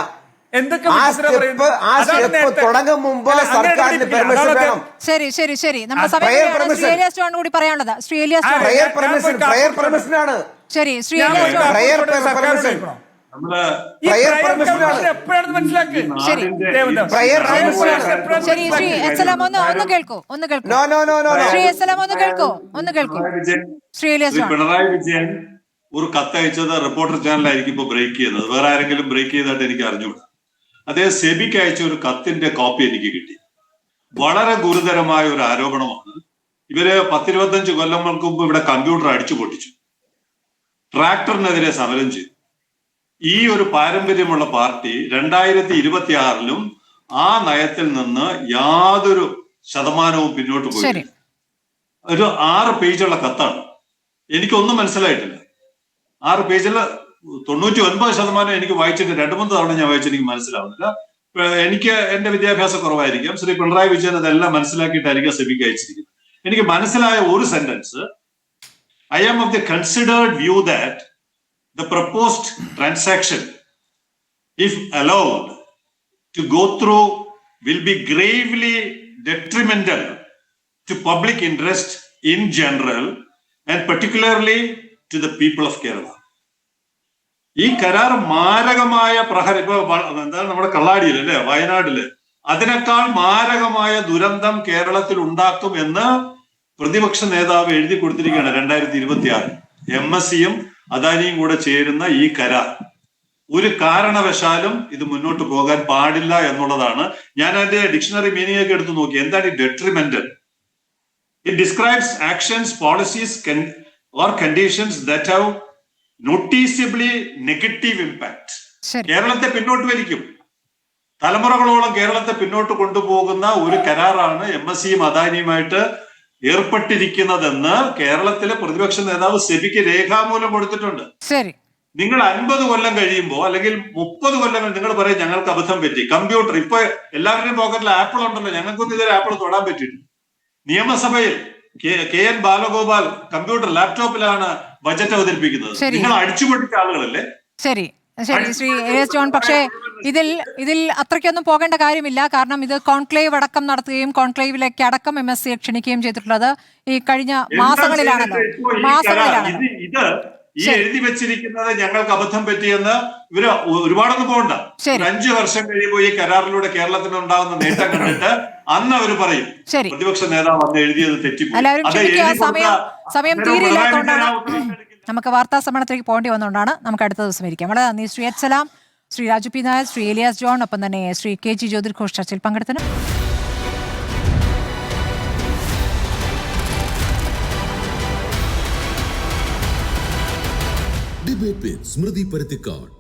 തുടങ്ങും മുമ്പ് സർക്കാരിന് പെർമിഷൻ വേണം. ശരി, നമ്മുടെ സമയം കൂടി പറയാനുള്ളത്. ശ്രീ പെർമിഷനാണ്. ശരി ശ്രീ ഞാൻ എലിയാസ് പോയി ജോൺ. prayer സർക്കാരോട് permission. ചോദിക്കണം. നമ്മള് ഈ prayer prayer permission ആണ്. permission എപ്പോഴാണെന്ന് മനസ്സിലാക്ക്. ശരി. നാടിന്റെ prayer permission. എപ്പോഴാണെന്ന് ശരി ശ്രീ മനസ്സിലാക്ക്. എസ്സലാം ഒന്ന് കേൾക്കൂ No, no, no, no, no. Shri എസ്സലാം ഒന്ന് കേൾക്കൂ ശ്രീ എലിയാസ് ജോൺ. പിണറായി വിജയൻ ഒരു കത്തയച്ചത് റിപ്പോർട്ടർ ചാനലായിരിക്കും ഇപ്പൊ ബ്രേക്ക് ചെയ്തത്. വേറെ ആരെങ്കിലും ബ്രേക്ക് ചെയ്തായിട്ട് എനിക്ക് അറിഞ്ഞുകൂടാ. അദ്ദേഹം സെബിക്ക് അയച്ച ഒരു കത്തിന്റെ കോപ്പി എനിക്ക് കിട്ടി. വളരെ ഗുരുതരമായ ഒരു ആരോപണമാണ്. ഇവര് 10-25 കൊല്ലങ്ങൾക്ക് മുമ്പ് ഇവിടെ കമ്പ്യൂട്ടർ അടിച്ചു പൊട്ടിച്ചു, ട്രാക്ടറിനെതിരെ സമരം ചെയ്തു. ഈ ഒരു പാരമ്പര്യമുള്ള പാർട്ടി 2026 ആ നയത്തിൽ നിന്ന് യാതൊരു ശതമാനവും പിന്നോട്ട് പോയി. ശരി. ഒരു 6 പേജുള്ള കത്താണ്. എനിക്കൊന്നും മനസ്സിലായിട്ടില്ല. 6 പേജിൽ 99% എനിക്ക് വായിച്ചിട്ട് 2-3 തവണ ഞാൻ വായിച്ചിട്ട് എനിക്ക് മനസ്സിലാവുന്നില്ല. എനിക്ക് എന്റെ വിദ്യാഭ്യാസ കുറവായിരിക്കാം. ശ്രീ പിണറായി വിജയൻ അതെല്ലാം മനസ്സിലാക്കിയിട്ടായിരിക്കും സെബിക്ക് അയച്ചിരിക്കുന്നത്. എനിക്ക് മനസ്സിലായ ഒരു sentence, I am of the considered view that the proposed transaction, if allowed to go through, will be gravely detrimental to public interest in general and particularly to the people of Kerala. ഈ കരാർ മാരകമായ പ്രഹരം, ഇപ്പൊ എന്താണ് നമ്മുടെ കള്ളാടിയിൽ അല്ലെ, വയനാട്ടില്, അതിനേക്കാൾ മാരകമായ ദുരന്തം കേരളത്തിൽ ഉണ്ടാക്കും എന്ന് പ്രതിപക്ഷ നേതാവ് എഴുതി കൊടുത്തിരിക്കുകയാണ്. 2026 MSCയും അദാനിയും കൂടെ ചേരുന്ന ഈ കരാർ ഒരു കാരണവശാലും ഇത് മുന്നോട്ട് പോകാൻ പാടില്ല എന്നുള്ളതാണ്. ഞാൻ അതിന്റെ ഡിക്ഷണറി മീനിങ് ഒക്കെ എടുത്തു നോക്കി. എന്താണ് ഈ detrimental? It describes actions, policies or conditions that have noticeably negative impact. കേരളത്തെ പിന്നോട്ട് വലിക്കും. തലമുറകളോളം കേരളത്തെ പിന്നോട്ട് കൊണ്ടുപോകുന്ന ഒരു കരാറാണ് MSCയും അദാനിയുമായിട്ട് ഏർപ്പെട്ടിരിക്കുന്നതെന്ന് കേരളത്തിലെ പ്രതിപക്ഷ നേതാവ് സെബിക്ക് രേഖാമൂലം കൊടുത്തിട്ടുണ്ട്. ശരി. നിങ്ങൾ 50 കൊല്ലം കഴിയുമ്പോൾ അല്ലെങ്കിൽ 30 കൊല്ലം നിങ്ങൾ പറയും ഞങ്ങൾക്ക് അബദ്ധം പറ്റി. കമ്പ്യൂട്ടർ ഇപ്പൊ എല്ലാവരുടെയും പോക്കറ്റിൽ ആപ്പിൾ ഉണ്ടല്ലോ, ഞങ്ങൾക്കൊന്നും ഇതുവരെ ആപ്പിൾ തൊടാൻ പറ്റിയിട്ടില്ല. നിയമസഭയിൽ KN ബാലഗോപാൽ കമ്പ്യൂട്ടർ ലാപ്ടോപ്പിലാണ് ബജറ്റ് അവതരിപ്പിക്കുന്നത്. നിങ്ങൾ അടിച്ചുപൊട്ടിച്ച ആളുകളല്ലേ? ശരി ശരി ശ്രീ എലിയാസ് ജോൺ, പക്ഷേ ഇതിൽ അത്രയ്ക്കൊന്നും പോകേണ്ട കാര്യമില്ല. കാരണം ഇത് കോൺക്ലേവ് അടക്കം നടത്തുകയും കോൺക്ലേവിലേക്ക് അടക്കം MSC ക്ഷണിക്കുകയും ചെയ്തിട്ടുള്ളത് ഈ കഴിഞ്ഞ മാസങ്ങളിലാണല്ലോ. ഇത് ഈ എഴുതി വെച്ചിരിക്കുന്നത് ഞങ്ങൾക്ക് അബദ്ധം പറ്റിയെന്ന് ഇവര് ഒരുപാടൊന്നും പോകണ്ട. 5 വർഷം കഴിയുമ്പോൾ ഈ കരാറിലൂടെ കേരളത്തിന് ഉണ്ടാകുന്ന നേട്ടം കണ്ടിട്ട് അന്ന് അവര് പറയും പ്രതിപക്ഷ നേതാവ് അന്ന് എഴുതിയത് തെറ്റിപ്പോയി. സമയം തീരെയില്ലാത്തതുകൊണ്ടാണ് നമുക്ക് വാർത്താ സമ്മേളനത്തിലേക്ക് പോകേണ്ടി വന്നുകൊണ്ടാണ് നമുക്ക് അടുത്ത ദിവസം ഇരിക്കാം. വളരെ നന്ദി ശ്രീ എസ്സലാം, ശ്രീ രാജു പി നായർ, ശ്രീ എലിയാസ് ജോൺ, ഒപ്പം തന്നെ ശ്രീ KG ജ്യോതിർഘോഷ് ചർച്ചയിൽ പങ്കെടുത്തതിന്. ഡിബേറ്റ് വിത്ത് സ്മൃതി പരുത്തിക്കാട്.